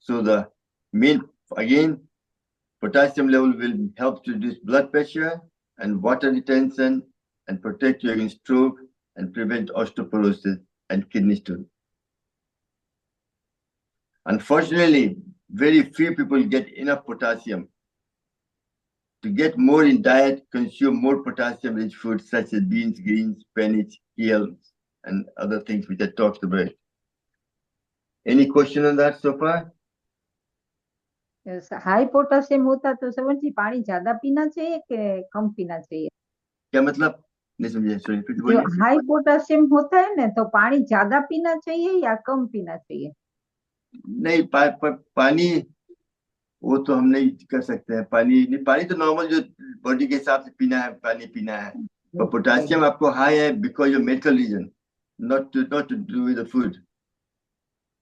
So the main, again, potassium level will help to reduce blood pressure and water retention and protect you against stroke and prevent osteoporosis and kidney stone. Unfortunately, very few people get enough potassium. To get more in diet, consume more potassium-rich foods such as beans, greens, spinach, kale, and other things which I talked about. Any question on that so far? High potassium होता तो श्रवण जी पानी ज्यादा पीना चाहिए कि कम पीना चाहिए? क्या मतलब? नहीं समझे, सॉरी फिर से जो बोलिए। हाई पोटेशियम होता है ना, तो पानी ज्यादा पीना चाहिए या कम पीना चाहिए? नहीं, पानी वो तो हम नहीं कर सकते हैं। पानी तो नॉर्मल जो बॉडी के हिसाब से पीना है, पानी पीना है। पर पोटेशियम आपको हाई है because of medical reason, not to do with the food.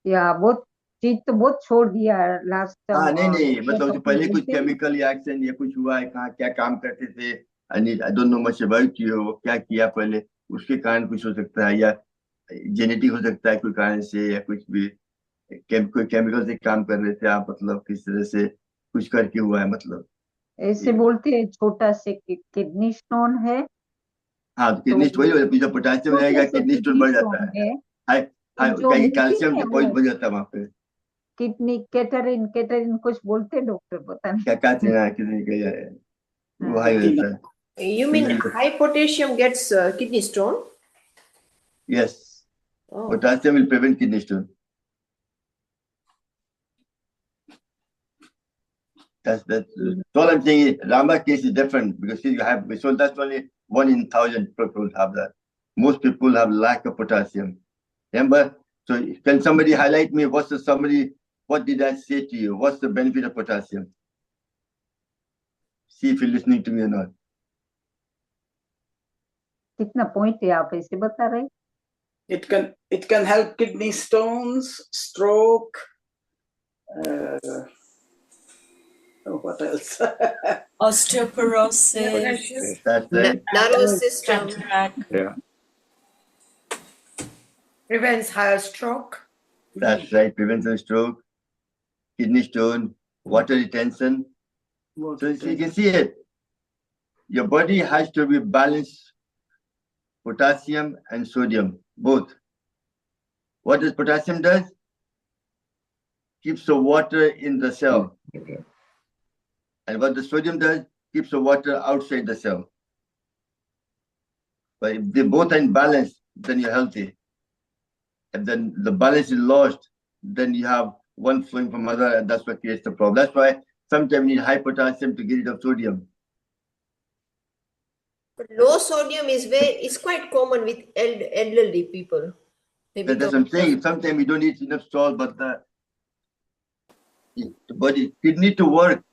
या बहुत चीज तो बहुत छोड़ दिया लास्ट हाँ, नहीं मतलब पहले कुछ केमिकल रिएक्शन या कुछ हुआ है, कहाँ क्या काम करते थे, I don't know much about you, वो क्या किया पहले, उसके कारण कुछ हो सकता है, या जेनेटिक हो सकता है कोई कारण से, या कुछ भी कोई केमिकल से काम कर रहे थे आप, मतलब किस तरह से कुछ करके हुआ है, मतलब ऐसे बोलते हैं छोटा से किडनी स्टोन है। हाँ, तो किडनी स्टोन जब पोटेशियम रहेगा किडनी स्टोन बढ़ जाता है, कैल्शियम डिपॉजिट बढ़ जाता है वहाँ पे। किडनी केटरिन कुछ बोलते हैं डॉक्टर, पता नहीं क्या कहते हैं, किडनी का वो हाई होता है। You mean high potassium gets kidney stone? Yes, Oh. potassium will prevent kidney stone. That's all I'm saying. Rama case is different because you have, so that's only 1 in 1,000 people have that. Most people have lack of potassium. Remember? So can somebody highlight me? What did I say to you? What's the benefit of potassium? See if you're listening to me or not. कितना point है आप ऐसे बता रहे? It can help kidney stones, stroke, what else? Osteoporosis, That's right. Nervous system. cataract. Yeah. Prevents higher stroke. That's right. Prevention of stroke, kidney stone, water retention. So you can see it. Your body has to be balanced, potassium and sodium, both. What does potassium does? Keeps the water in the cell. Okay. And what the sodium does? Keeps the water outside the cell. But if they both are in balance, then you're healthy. And then the balance is lost, then you have one flowing from other, and that's what creates the problem. That's why sometimes you need high potassium to get rid of sodium. But low sodium is quite common with elderly people. That's what I'm saying. Sometimes you don't eat enough salt, but the body, kidney to work.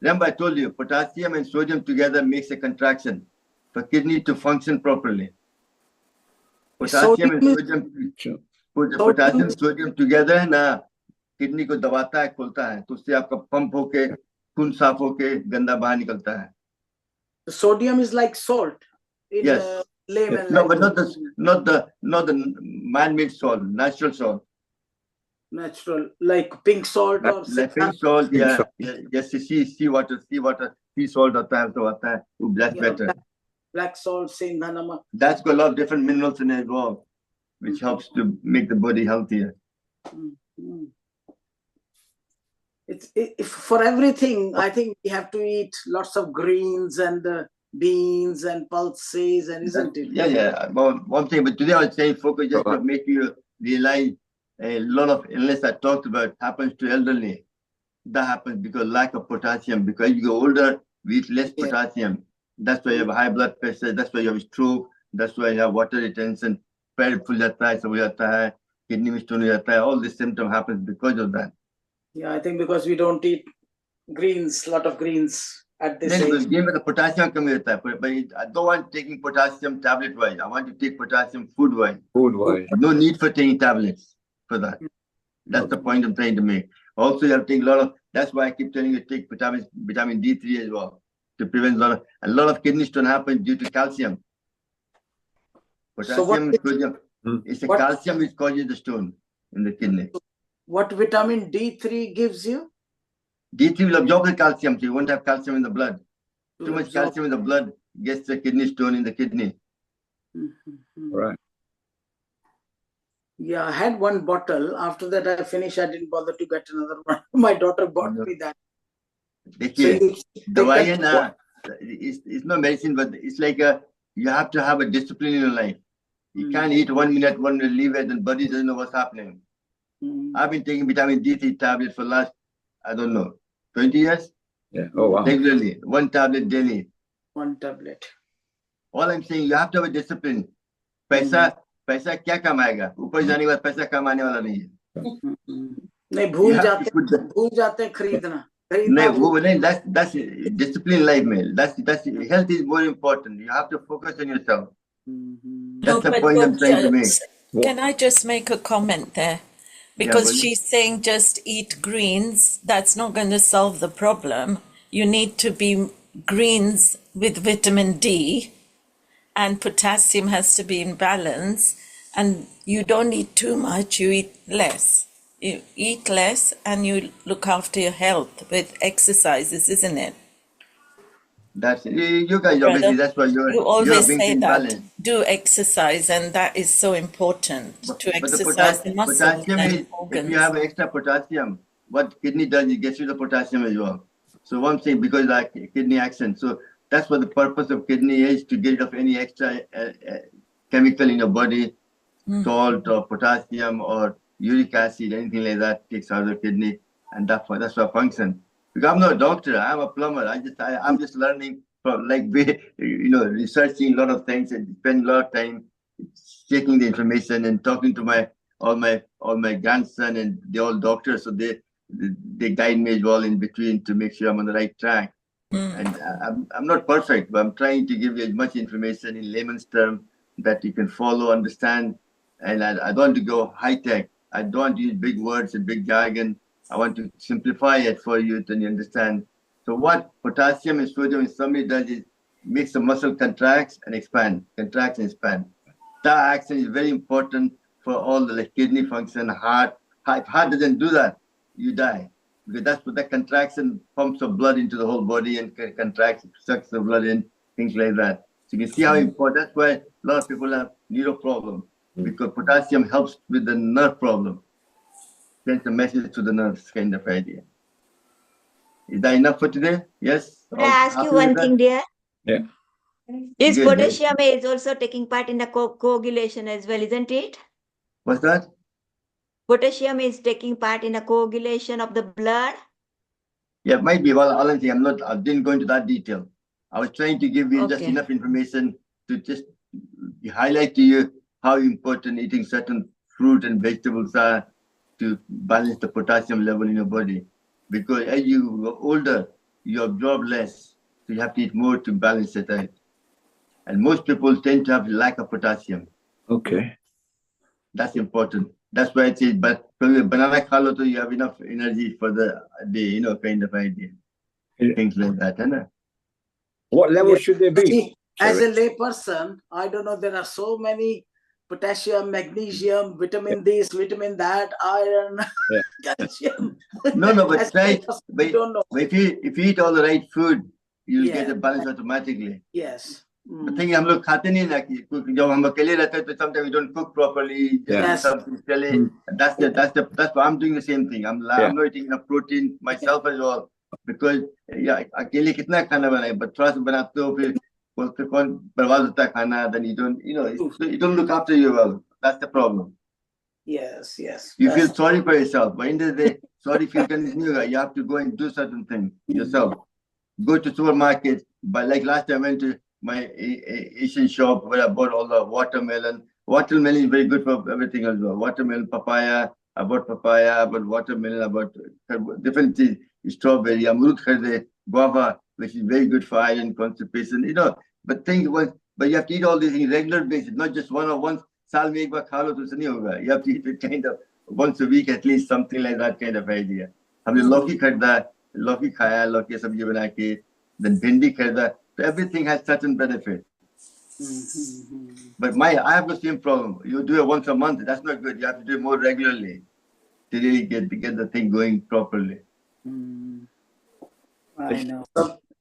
Remember I told you, potassium and sodium together makes a contraction for kidney to function properly. Potassium and sodium, potassium sodium together है ना, kidney को दबाता है, खोलता है, तो उससे आपका पंप होके खून साफ होके गंदा बाहर निकलता है. Sodium is like salt in Yes. layman. No, but not the man-made salt, natural salt. Natural, like pink salt or Like pink salt, yeah. Yes, sea water, sea salt आता है, तो आता है, that's better. Black salt, sindha namak. That's got a lot of different minerals in it as well, which helps to make the body healthier. For everything, I think we have to eat lots of greens and beans and pulses, and isn't it? Yeah. Well, one thing, but today I was saying, focus just to make you realize a lot of illness I talked about happens to elderly. That happens because lack of potassium. Because you go older, we eat less potassium. That's why you have high blood pressure. That's why you have stroke. That's why you have water retention. Peट फूल जाता है, सब हो जाता है, kidney में stone हो जाता है. All this symptom happens because of that. Yeah, I think because we don't eat greens, lot of greens at this Then age. game में potassium कम रहता है, but I don't want taking potassium tablet wise. I want to take potassium food wise. Food wise. No need for taking tablets for that. That's the point I'm trying to make. Also, you have to take a lot of. That's why I keep telling you to take vitamin D3 as well to prevent a lot of kidney stone happens due to calcium. Potassium, sodium. It's the calcium which causes the stone in the kidney. What vitamin D3 gives you? D3 will absorb the calcium, so you won't have calcium in the blood. Too much calcium in the blood gets the kidney stone in the kidney. Right. Yeah, I had one bottle. After that, I finished. I didn't bother to get another one. My daughter bought me that. It's not medicine, but it's like you have to have a discipline in your life. You can't eat 1 minute, 1 minute, leave it, and body doesn't know what's happening. I've been taking vitamin D3 tablets for last, I don't know, 20 years? Yeah. Oh, wow. Regularly, 1 tablet daily. One tablet. All I'm saying, you have to have a discipline. पैसा क्या कमाएगा? ऊपर जाने के बाद पैसा कमाने वाला नहीं है. नहीं भूल जाते हैं खरीदना. नहीं, that's discipline life, man. That's health is more important. You have to focus on yourself. That's the point I'm trying to make. Can I just make a comment there? Because she's saying just eat greens. That's not going to solve the problem. You need to be greens with vitamin D, and potassium has to be in balance. And you don't eat too much, you eat less. You eat less and you look after your health with exercises, isn't it? That's you guys obviously. That's why you always say that. Balance. Do exercise, and that is so important to exercise the muscles potassium and is, organs. if you have extra potassium, what kidney does, it gets rid of potassium as well. So one thing, because like kidney action, so that's what the purpose of kidney is, to get rid of any extra chemical in your body, salt or potassium or uric acid, anything like that takes out of the kidney, and that's what function. Because I'm not a doctor, I'm a plumber. I'm just learning from researching a lot of things and spending a lot of time checking the information and talking to all my grandson, and they're all doctors, so they guide me as well in between to make sure I'm on the right track. And I'm not perfect, but I'm trying to give you as much information in layman's terms that you can follow, understand. And I don't want to go high tech. I don't want to use big words and big jargon. I want to simplify it for you to understand. So what potassium and sodium in somebody does is makes the muscle contracts and expand. That action is very important for all the kidney function, heart. If heart doesn't do that, you die. Because that's what that contraction pumps of blood into the whole body and contracts, sucks the blood in, things like that. So you can see how important. That's why a lot of people have neuro problem, because potassium helps with the nerve problem. Sends a message to the nerves, kind of idea. Is that enough for today? Yes? Can I ask you one thing, dear? Yeah. Is Good. potassium is also taking part in the coagulation as well, isn't it? What's that? Potassium is taking part in the coagulation of the blood. Yeah, it might be. Well, I didn't go into that detail. I was trying to give you just enough information to just highlight to you how important eating certain fruit and vegetables are to balance the potassium level in your body. Because as you go older, you absorb less. So you have to eat more to balance it out. And most people tend to have lack of potassium. Okay. That's important. That's why it says, but banana khalo to you have enough energy for the day, kind of idea. Things like that, huh? What level should they be? See, as a lay person, I don't know, there are so many potassium, magnesium, vitamin this, vitamin that, iron, calcium. No, but try. I don't know. But if you eat all the right food, you'll get a balance automatically. Yes. The thing हम लोग खाते नहीं ना कि जब हम अकेले रहते हैं तो sometimes we don't cook properly. Yes. That's why I'm doing the same thing. I'm not eating enough protein myself as well, because अकेले कितना खाना बनाए, but थोड़ा सा बनाते हो फिर कौन बर्बाद होता है खाना, then you don't look after you well. That's the problem. Yes. You feel sorry for yourself, but in the day, sorry feel continue. You have to go and do certain things yourself. Go to supermarket, but like last time I went to my Asian shop where I bought all the watermelon. Watermelon is very good for everything as well. Watermelon, papaya. I bought papaya. I bought watermelon. I bought different things. Strawberry, amrut, guava, which is very good for iron, constipation. But you have to eat all these things regular basis, not just once. Saal mein ek baar kha lo to nahi hoga. You have to eat it kind of once a week at least, something like that kind of idea. हमने लौकी खरीदा, लौकी खाया, लौकी सब्जी बना के, then भिंडी खरीदा. So everything has certain benefit. But I have the same problem. You do it once a month, that's not good. You have to do it more regularly to really get the thing going properly. I know.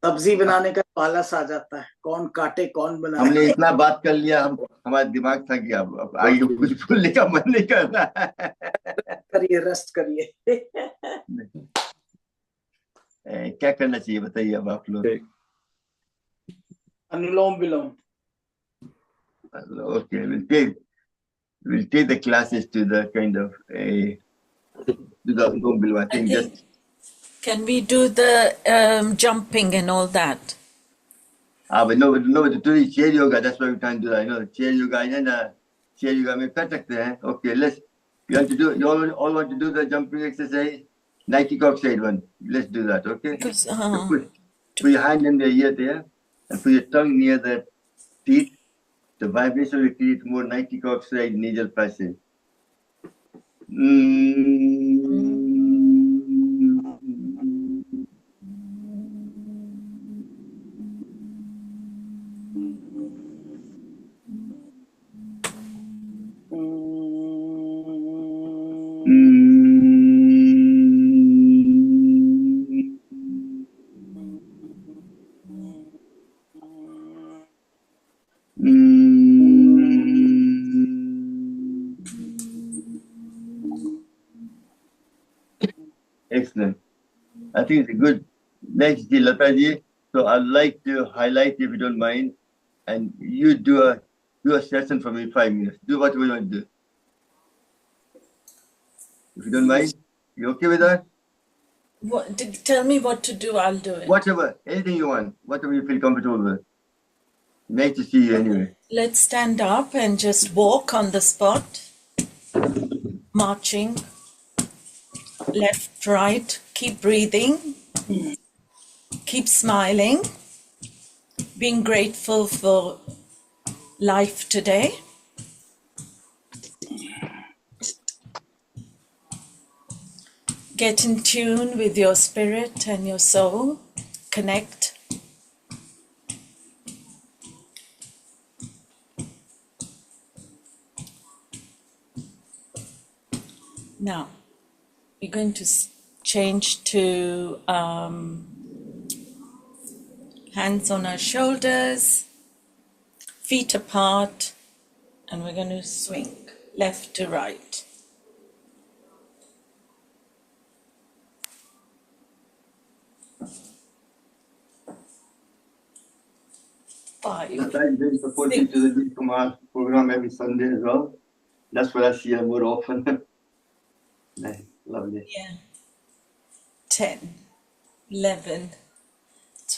सब्जी बनाने का पालस आ जाता है, कौन काटे कौन बनाए. हमने इतना बात कर लिया, हमारा दिमाग थक गया, अब आगे कुछ बोलने का मन नहीं कर रहा. रेस्ट करिए. क्या करना चाहिए बताइए अब आप लोग. अनुलोम विलोम. Okay, we'll take the classes to the kind of a to the Anupam Bilwa. I think just Can we do the jumping and all that? but no, to do chair yoga, that's why we can't do that. You know, chair yoga and chair yoga में कर सकते हैं. Okay, let's. You want to do? You all want to do the jumping exercise? 90 cock side one. Let's do that. Okay. Because So put your hand in the ear there, and put your tongue near the teeth. The vibration will create more 90 cock side nasal passage. Excellent. I think it's a good. Next, Lataji. So I'd like to highlight, if you don't mind, and you do a session for me 5 minutes. Do whatever you want to do. If you don't mind, you okay with that? tell me what to do, I'll do it. Whatever, anything you want, whatever you feel comfortable with. Nice to see you anyway. Let's stand up and just walk on the spot. Marching. Left, right. Keep breathing. Keep smiling. Being grateful for life today. Get in tune with your spirit and your soul. Connect. Now, we're going to change to hands on our shoulders, feet apart, and we're going to swing left to right. Five. I'm very supportive to the Deep Kumar program every Sunday as well. That's what I see her more often. Nice, lovely. Yeah. 10, 11,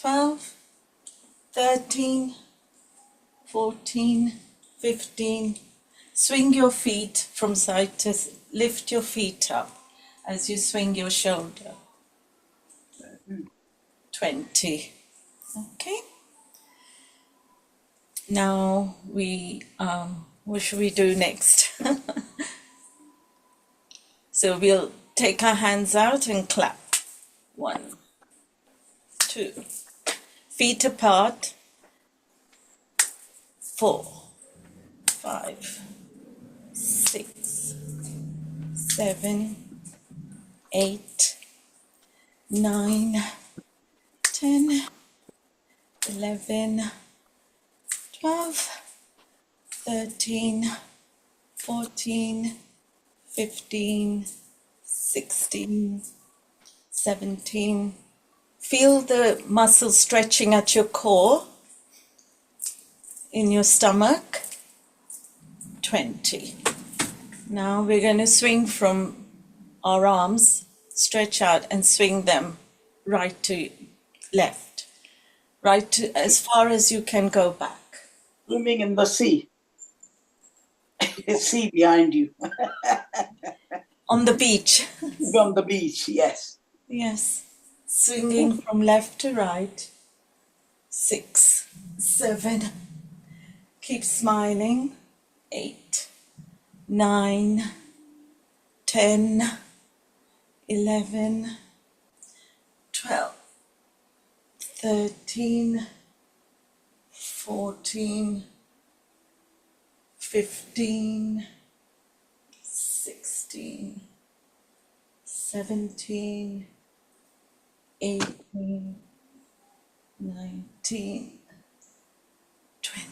12, 13, 14, 15. Swing your feet from side to lift your feet up as you swing your shoulder. 20. Okay. Now what should we do next? So we'll take our hands out and clap. 1, 2, feet apart. 4, 5, 6, 7, 8, 9, 10, 11, 12, 13, 14, 15, 16, 17. Feel the muscle stretching at your core, in your stomach. 20. Now we're going to swing from our arms, stretch out and swing them right to left, right to as far as you can go back. Swimming in the sea. Sea behind you. On the beach. On the beach, yes. Yes. Swinging from left to right. 6, 7. Keep smiling. 8, 9, 10, 11, 12, 13, 14, 15, 16, 17, 18, 19, 20.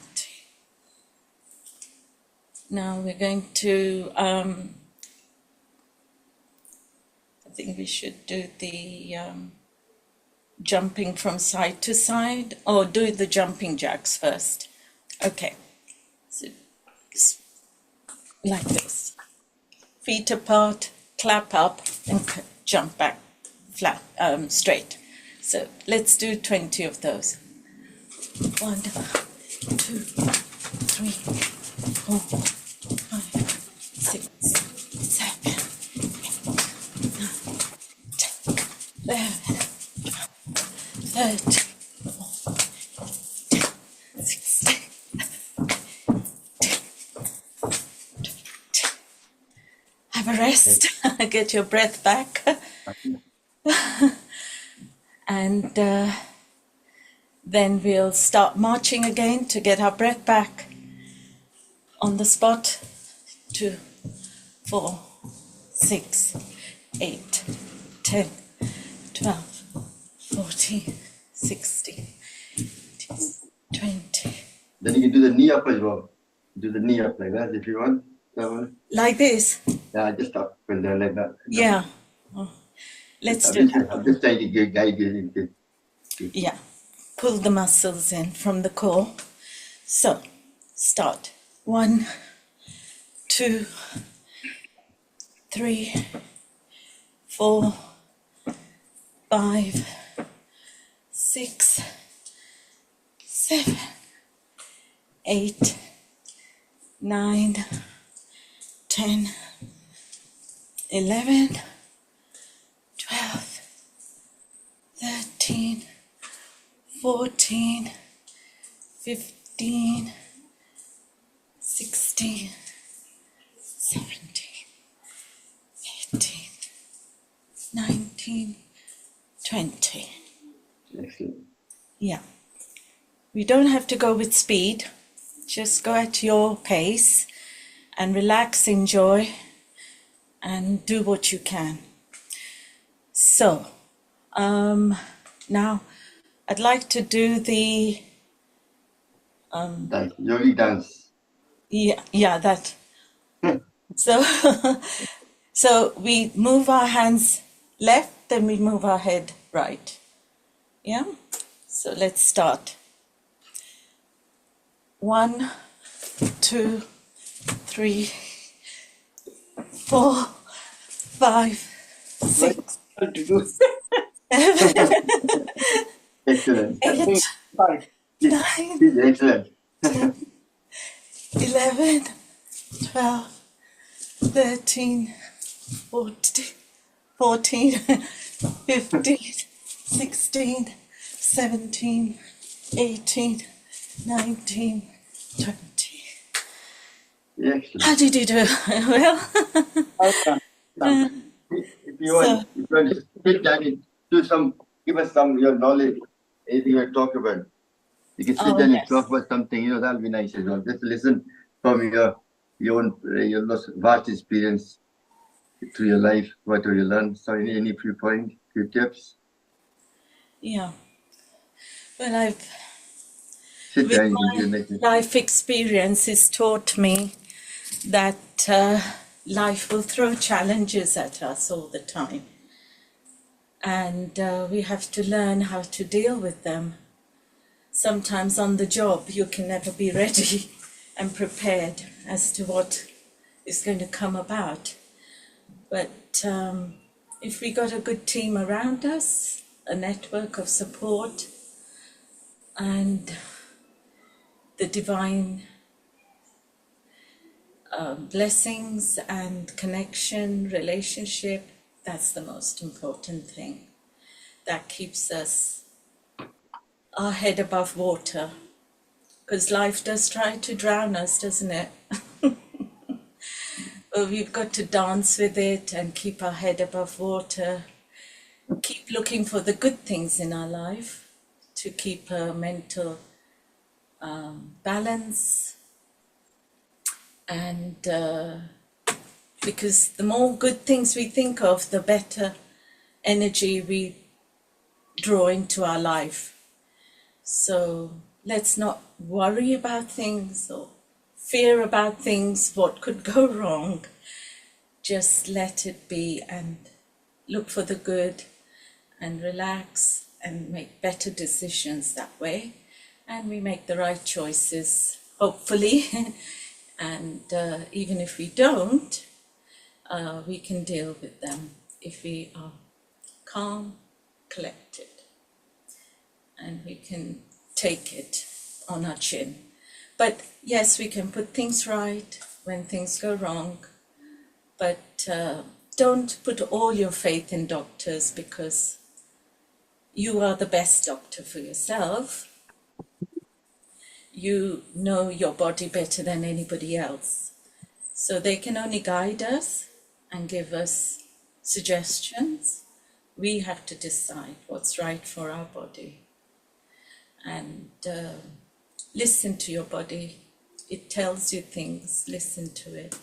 Now we're going to, I think we should do the jumping from side to side, or do the jumping jacks first. Okay. So like this. Feet apart, clap up, and jump back flat, straight. So let's do 20 of those. 1, 2, 3, 4, 5, 6, 7, 8, 9, 10, 11, 13, 16. Have a rest, get your breath back. And then we'll start marching again to get our breath back on the spot. 2, 4, 6, 8, 10, 12, 14, 16, 20. Then you can do the knee up as well. Do the knee up like that if you want. That one. Like this? Yeah, just up and down like that. Yeah. Oh, let's do that. I'm just trying to guide you into. Yeah. Pull the muscles in from the core. So, start. 1, 2, 3, 4, 5, 6, 7, 8, 9, 10, 11, 12, 13, 14, 15, 16, 17, 18, 19, 20. Excellent. Yeah. We don't have to go with speed. Just go at your pace and relax, enjoy, and do what you can. So, now I'd like to do the Dance, yogi dance. yeah that. So so we move our hands left, then we move our head right. Yeah. So let's start. 1, 2, 3, 4, 5, 6, 7, Excellent. 8, 9, Excellent. 11, 12, 13, 14, 15, 16, 17, 18, 19, 20. Excellent. How did you do? Well, If you want to sit down and give us some your knowledge, anything you talk about. You can sit down and talk about something, that'll be nice as well. Just listen from your vast experience through your life, what have you learned? So any few points, few tips? yeah. Well, Sit with down my and do it. life experience has taught me that life will throw challenges at us all the time. And we have to learn how to deal with them. Sometimes on the job, you can never be ready and prepared as to what is going to come about. But if we got a good team around us, a network of support, and the divine blessings and connection, relationship, that's the most important thing. That keeps us our head above water, because life does try to drown us, doesn't it? But we've got to dance with it and keep our head above water, keep looking for the good things in our life to keep a mental balance. And because the more good things we think of, the better energy we draw into our life. So let's not worry about things or fear about things, what could go wrong. Just let it be and look for the good and relax and make better decisions that way. And we make the right choices, hopefully, And even if we don't, we can deal with them if we are calm, collected, and we can take it on our chin. But yes, we can put things right when things go wrong, but don't put all your faith in doctors, because you are the best doctor for yourself. You know your body better than anybody else. So they can only guide us and give us suggestions. We have to decide what's right for our body. And listen to your body. It tells you things, listen to it.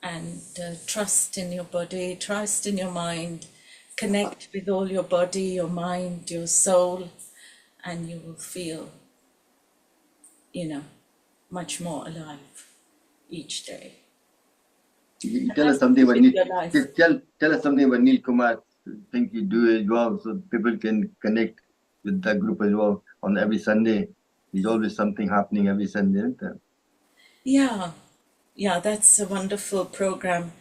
And trust in your body, trust in your mind, connect with all your body, your mind, your soul, and you will feel, much more alive each day. Tell us something about With your life. tell us something about Neil Kumar. I think you do as well, so people can connect with that group as well on every Sunday. There's always something happening every Sunday, isn't there? Yeah, that's a wonderful program.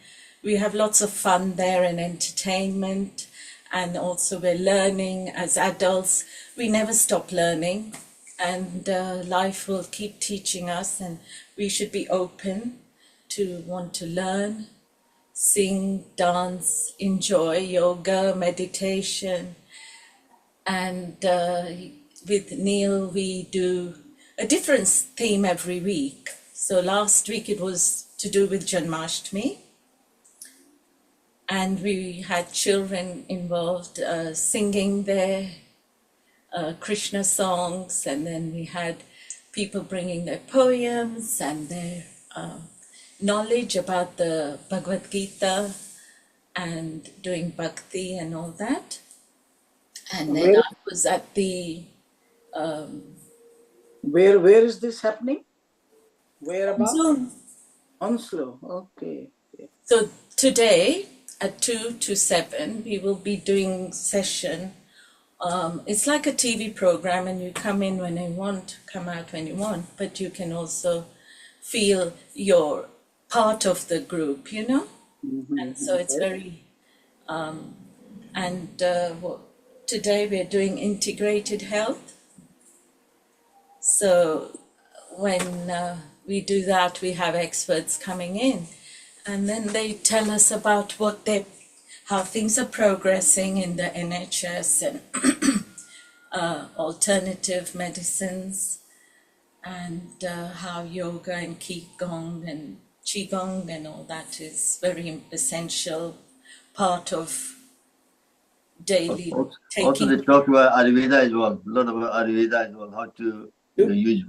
We have lots of fun there and entertainment, and also we're learning as adults. We never stop learning, and life will keep teaching us, and we should be open to want to learn, sing, dance, enjoy yoga, meditation. And with Neil, we do a different theme every week. So last week it was to do with Janmashtami. And we had children involved singing their Krishna songs. And then we had people bringing their poems and their knowledge about the Bhagavad Gita and doing bhakti and all that. And then I was at the Where is this happening? Where about? Zoom. Onslow. Okay. So today at 2 to 7, we will be doing session. It's like a TV program, and you come in when you want, come out when you want, but you can also feel you're part of the group, And so it's very, today we're doing integrated health. So when we do that, we have experts coming in, and then they tell us about how things are progressing in the NHS and alternative medicines, and how yoga and Qigong and all that is very essential part of daily taking. Also, they talk about Ayurveda as well. A lot about Ayurveda as well. How to use,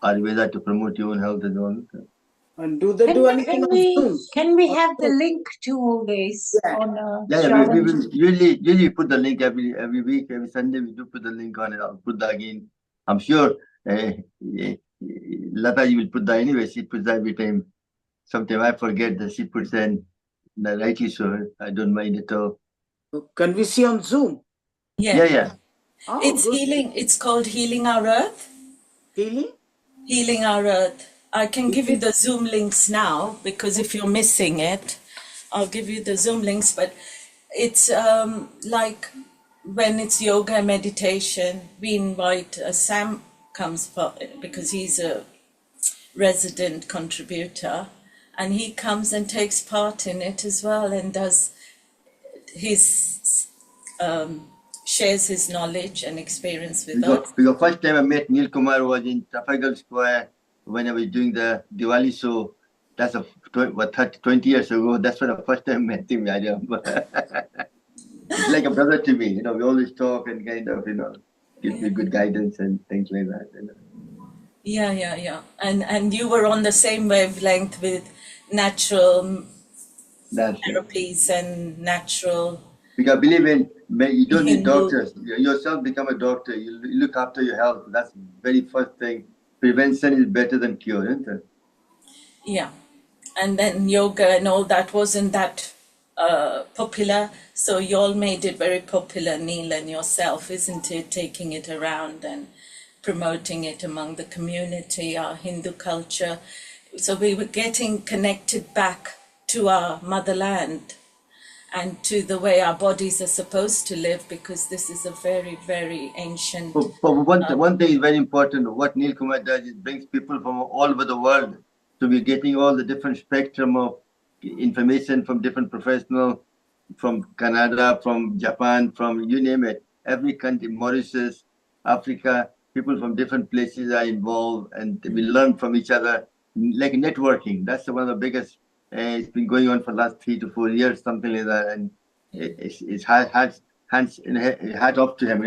Ayurveda to promote your own health as well. And do they do anything on Zoom? Can we have the link to all this on we will usually put the link every week, every Sunday. We do put the link on it. I'll put that again. I'm sure Lata, you will put that anyway. She puts that every time. Sometimes I forget that she puts in rightly, so I don't mind at all. Can we see on Zoom? Yeah. Oh, It's good. healing. It's called Healing Our Earth. Healing? Healing Our Earth. I can give you the Zoom links now, because if you're missing it, I'll give you the Zoom links. But it's like when it's yoga meditation, we invite Sam comes because he's a resident contributor, and he comes and takes part in it as well, and does his shares his knowledge and experience with us. Because first time I met Neil Kumar was in Trafalgar Square when I was doing the Diwali show. That's 20 years ago. That's when I first time met him. I remember. He's like a brother to me. We always talk and kind of, give me good guidance and things like that. Yeah. And you were on the same wavelength with natural therapies and natural. Because believe in, you don't need doctors. You yourself become a doctor. You look after your health. That's the very first thing. Prevention is better than cure, isn't it? Yeah. And then yoga and all that wasn't that popular. So you all made it very popular, Neil and yourself, isn't it? Taking it around and promoting it among the community, our Hindu culture. So we were getting connected back to our motherland and to the way our bodies are supposed to live, because this is a very, very ancient. But one thing is very important. What Neil Kumar does is brings people from all over the world. So we're getting all the different spectrum of information from different professionals, from Canada, from Japan, from you name it. Every country, Mauritius, Africa, people from different places are involved, and we learn from each other, like networking. That's one of the biggest. It's been going on for the last 3 to 4 years, something like that, and it's hands hat off to him.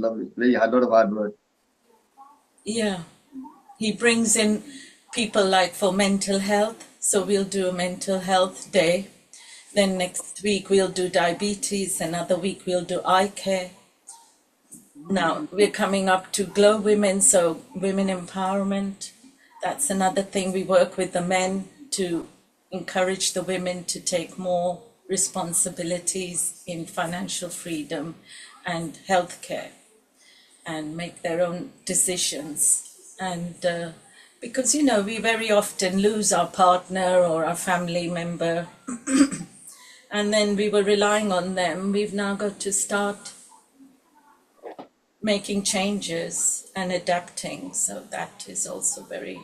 Lovely, very a lot of hard work. Yeah, he brings in people like for mental health. So we'll do a mental health day. Then next week we'll do diabetes. Another week we'll do eye care. Now we're coming up to Glow Women, so women empowerment. That's another thing. We work with the men to encourage the women to take more responsibilities in financial freedom and healthcare and make their own decisions. And because, we very often lose our partner or our family member and then we were relying on them. We've now got to start making changes and adapting. So that is also very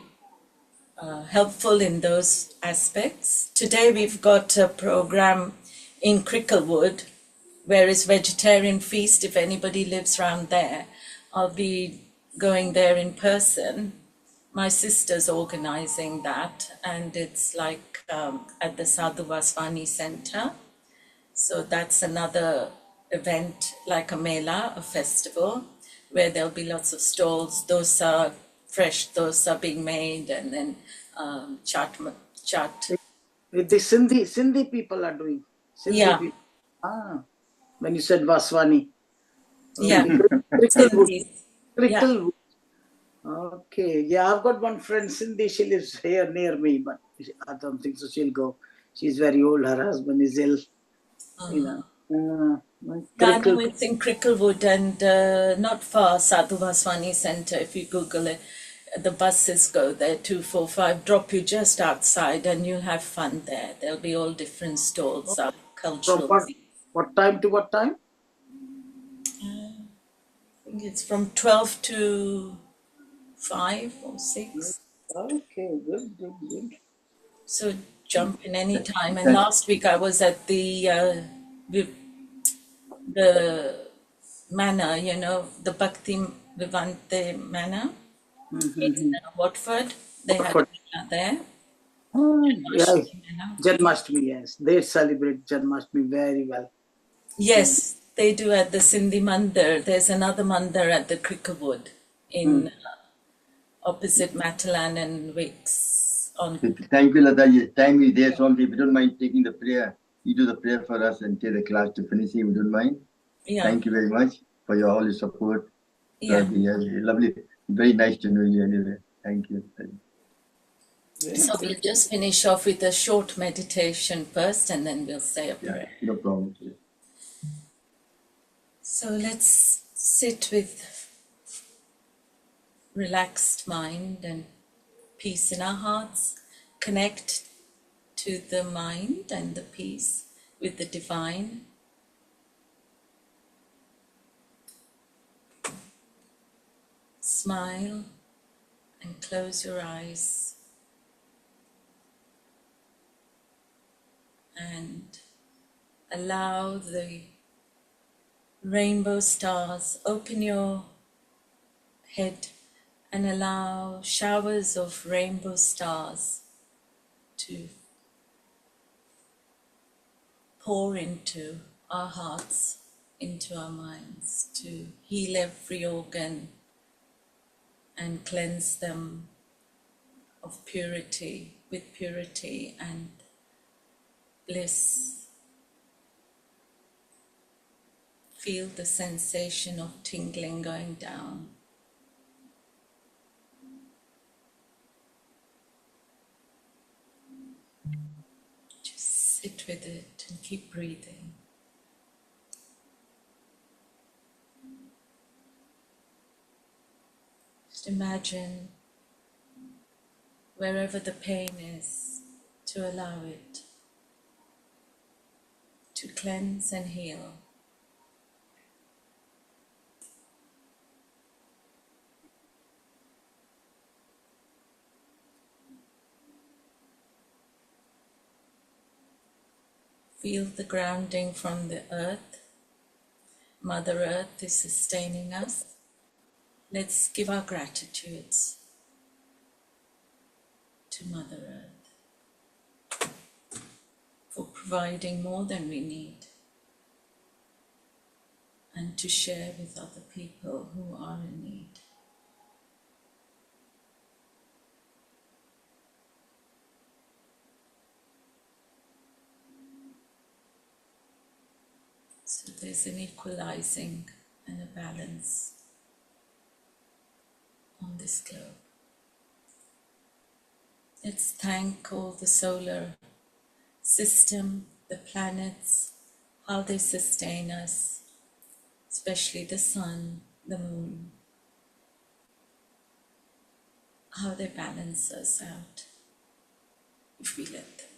helpful in those aspects. Today we've got a program in Cricklewood where it's vegetarian feast. If anybody lives around there, I'll be going there in person. My sister's organizing that, and it's like at the Sadhu Vaswani Center. So that's another event, like a mela, a festival, where there'll be lots of stalls. Dosa, fresh dosa being made, and then chaat. With the Sindhi people are doing. Yeah. People. When you said Vaswani. Yeah. Cricklewood. Okay. Yeah, I've got one friend, Sindhi. She lives here near me, but I don't think so. She'll go. She's very old. Her husband is ill. It's in Cricklewood and not far, Sadhu Vaswani Center. If you Google it, the buses go there, 245, drop you just outside, and you'll have fun there. There'll be all different stalls, cultural. From what time to what time? I think it's from 12 to 5 or 6. Okay, good. So jump in any time. And last week I was at the manor, the Bhakti Vivante manor in Watford. They had a manor there. Yeah, Janmashtami, yes. They celebrate Janmashtami very well. Yes, they do at the Sindhi Mandir. There's another mandir at the Cricklewood in opposite Matalan and Wicks. Thank you, Lata. Time is there, so if you don't mind taking the prayer, you do the prayer for us and take the class to finishing, if you don't mind. Yeah. Thank you very much for all your support. Yeah. Lovely. Very nice to know you anyway. Thank you. So we'll just finish off with a short meditation first, and then we'll say a prayer. Yeah, no problem. So let's sit with relaxed mind and peace in our hearts. Connect to the mind and the peace with the divine. Smile and close your eyes. And allow the rainbow stars, open your head and allow showers of rainbow stars to pour into our hearts, into our minds, to heal every organ and cleanse them of purity, with purity and bliss. Feel the sensation of tingling going down. Just sit with it and keep breathing. Just imagine wherever the pain is, to allow it to cleanse and heal. Feel the grounding from the earth. Mother Earth is sustaining us. Let's give our gratitudes to Mother Earth for providing more than we need and to share with other people who are in need. So there's an equalizing and a balance on this globe. Let's thank all the solar system, the planets, how they sustain us, especially the sun, the moon, how they balance us out if we let them.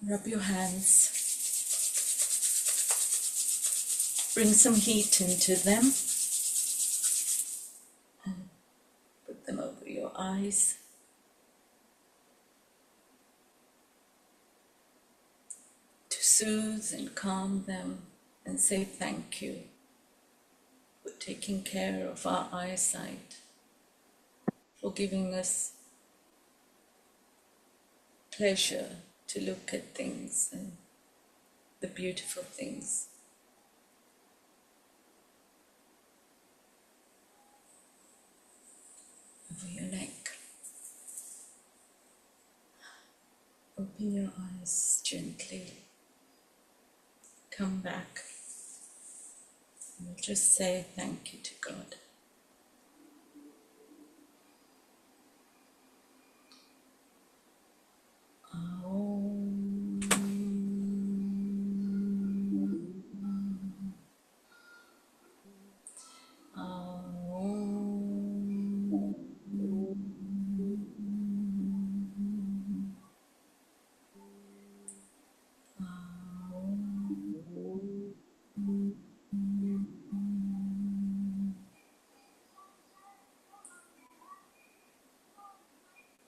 Rub your hands. Bring some heat into them and put them over your eyes. To soothe and calm them and say thank you for taking care of our eyesight, for giving us pleasure to look at things and the beautiful things. Over your neck. Open your eyes gently. Come back. And we'll just say thank you to God.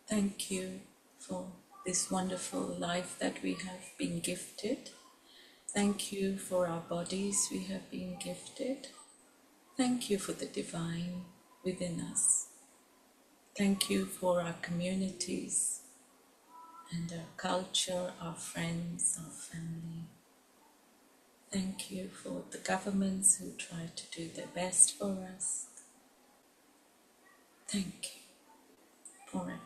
Thank you for this wonderful life that we have been gifted. Thank you for our bodies we have been gifted. Thank you for the divine within us. Thank you for our communities and our culture, our friends, our family. Thank you for the governments who try to do their best for us. Thank you for everything.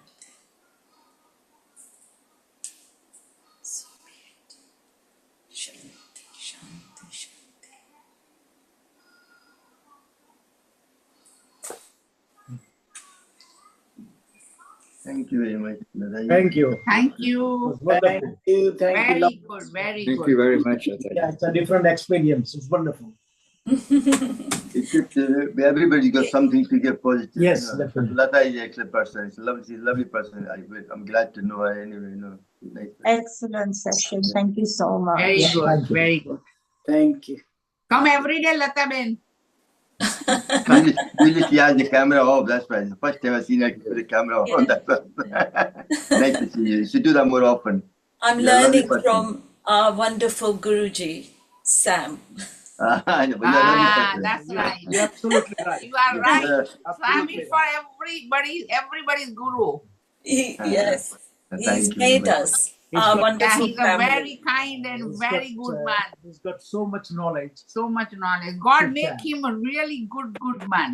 So be it. Shanti, Shanti, Shanti. Thank you very much, Dadaji. Thank you. Thank It you. was wonderful. Thank you. Very good, very Thank good. you very much, Lataji. Yeah, it's a different experience. It's wonderful. It's just, everybody got something to give positive. Yes, you know. definitely. Lata is an excellent person. She's a lovely person. I'm glad to know her anyway. You know, she's nice. Excellent session. Thank you so much. Very Yeah, good, thank you. very good. Thank you. Come every day, Lata Ben. Usually she has the camera off. That's why. It's the first time I've seen her with the camera on. That's why. Nice to see you. You should do that more often. I'm You're a lovely learning person. from our wonderful Guruji, Sam. I know, but you're a lovely person. That's right. You're absolutely right. You are right. Absolutely Swami for everybody's guru. Yes, Thank he's you. made us He's our got- wonderful He's a family. very kind and very good man. He's got so much knowledge. So much knowledge. God Good make man. him a really good man.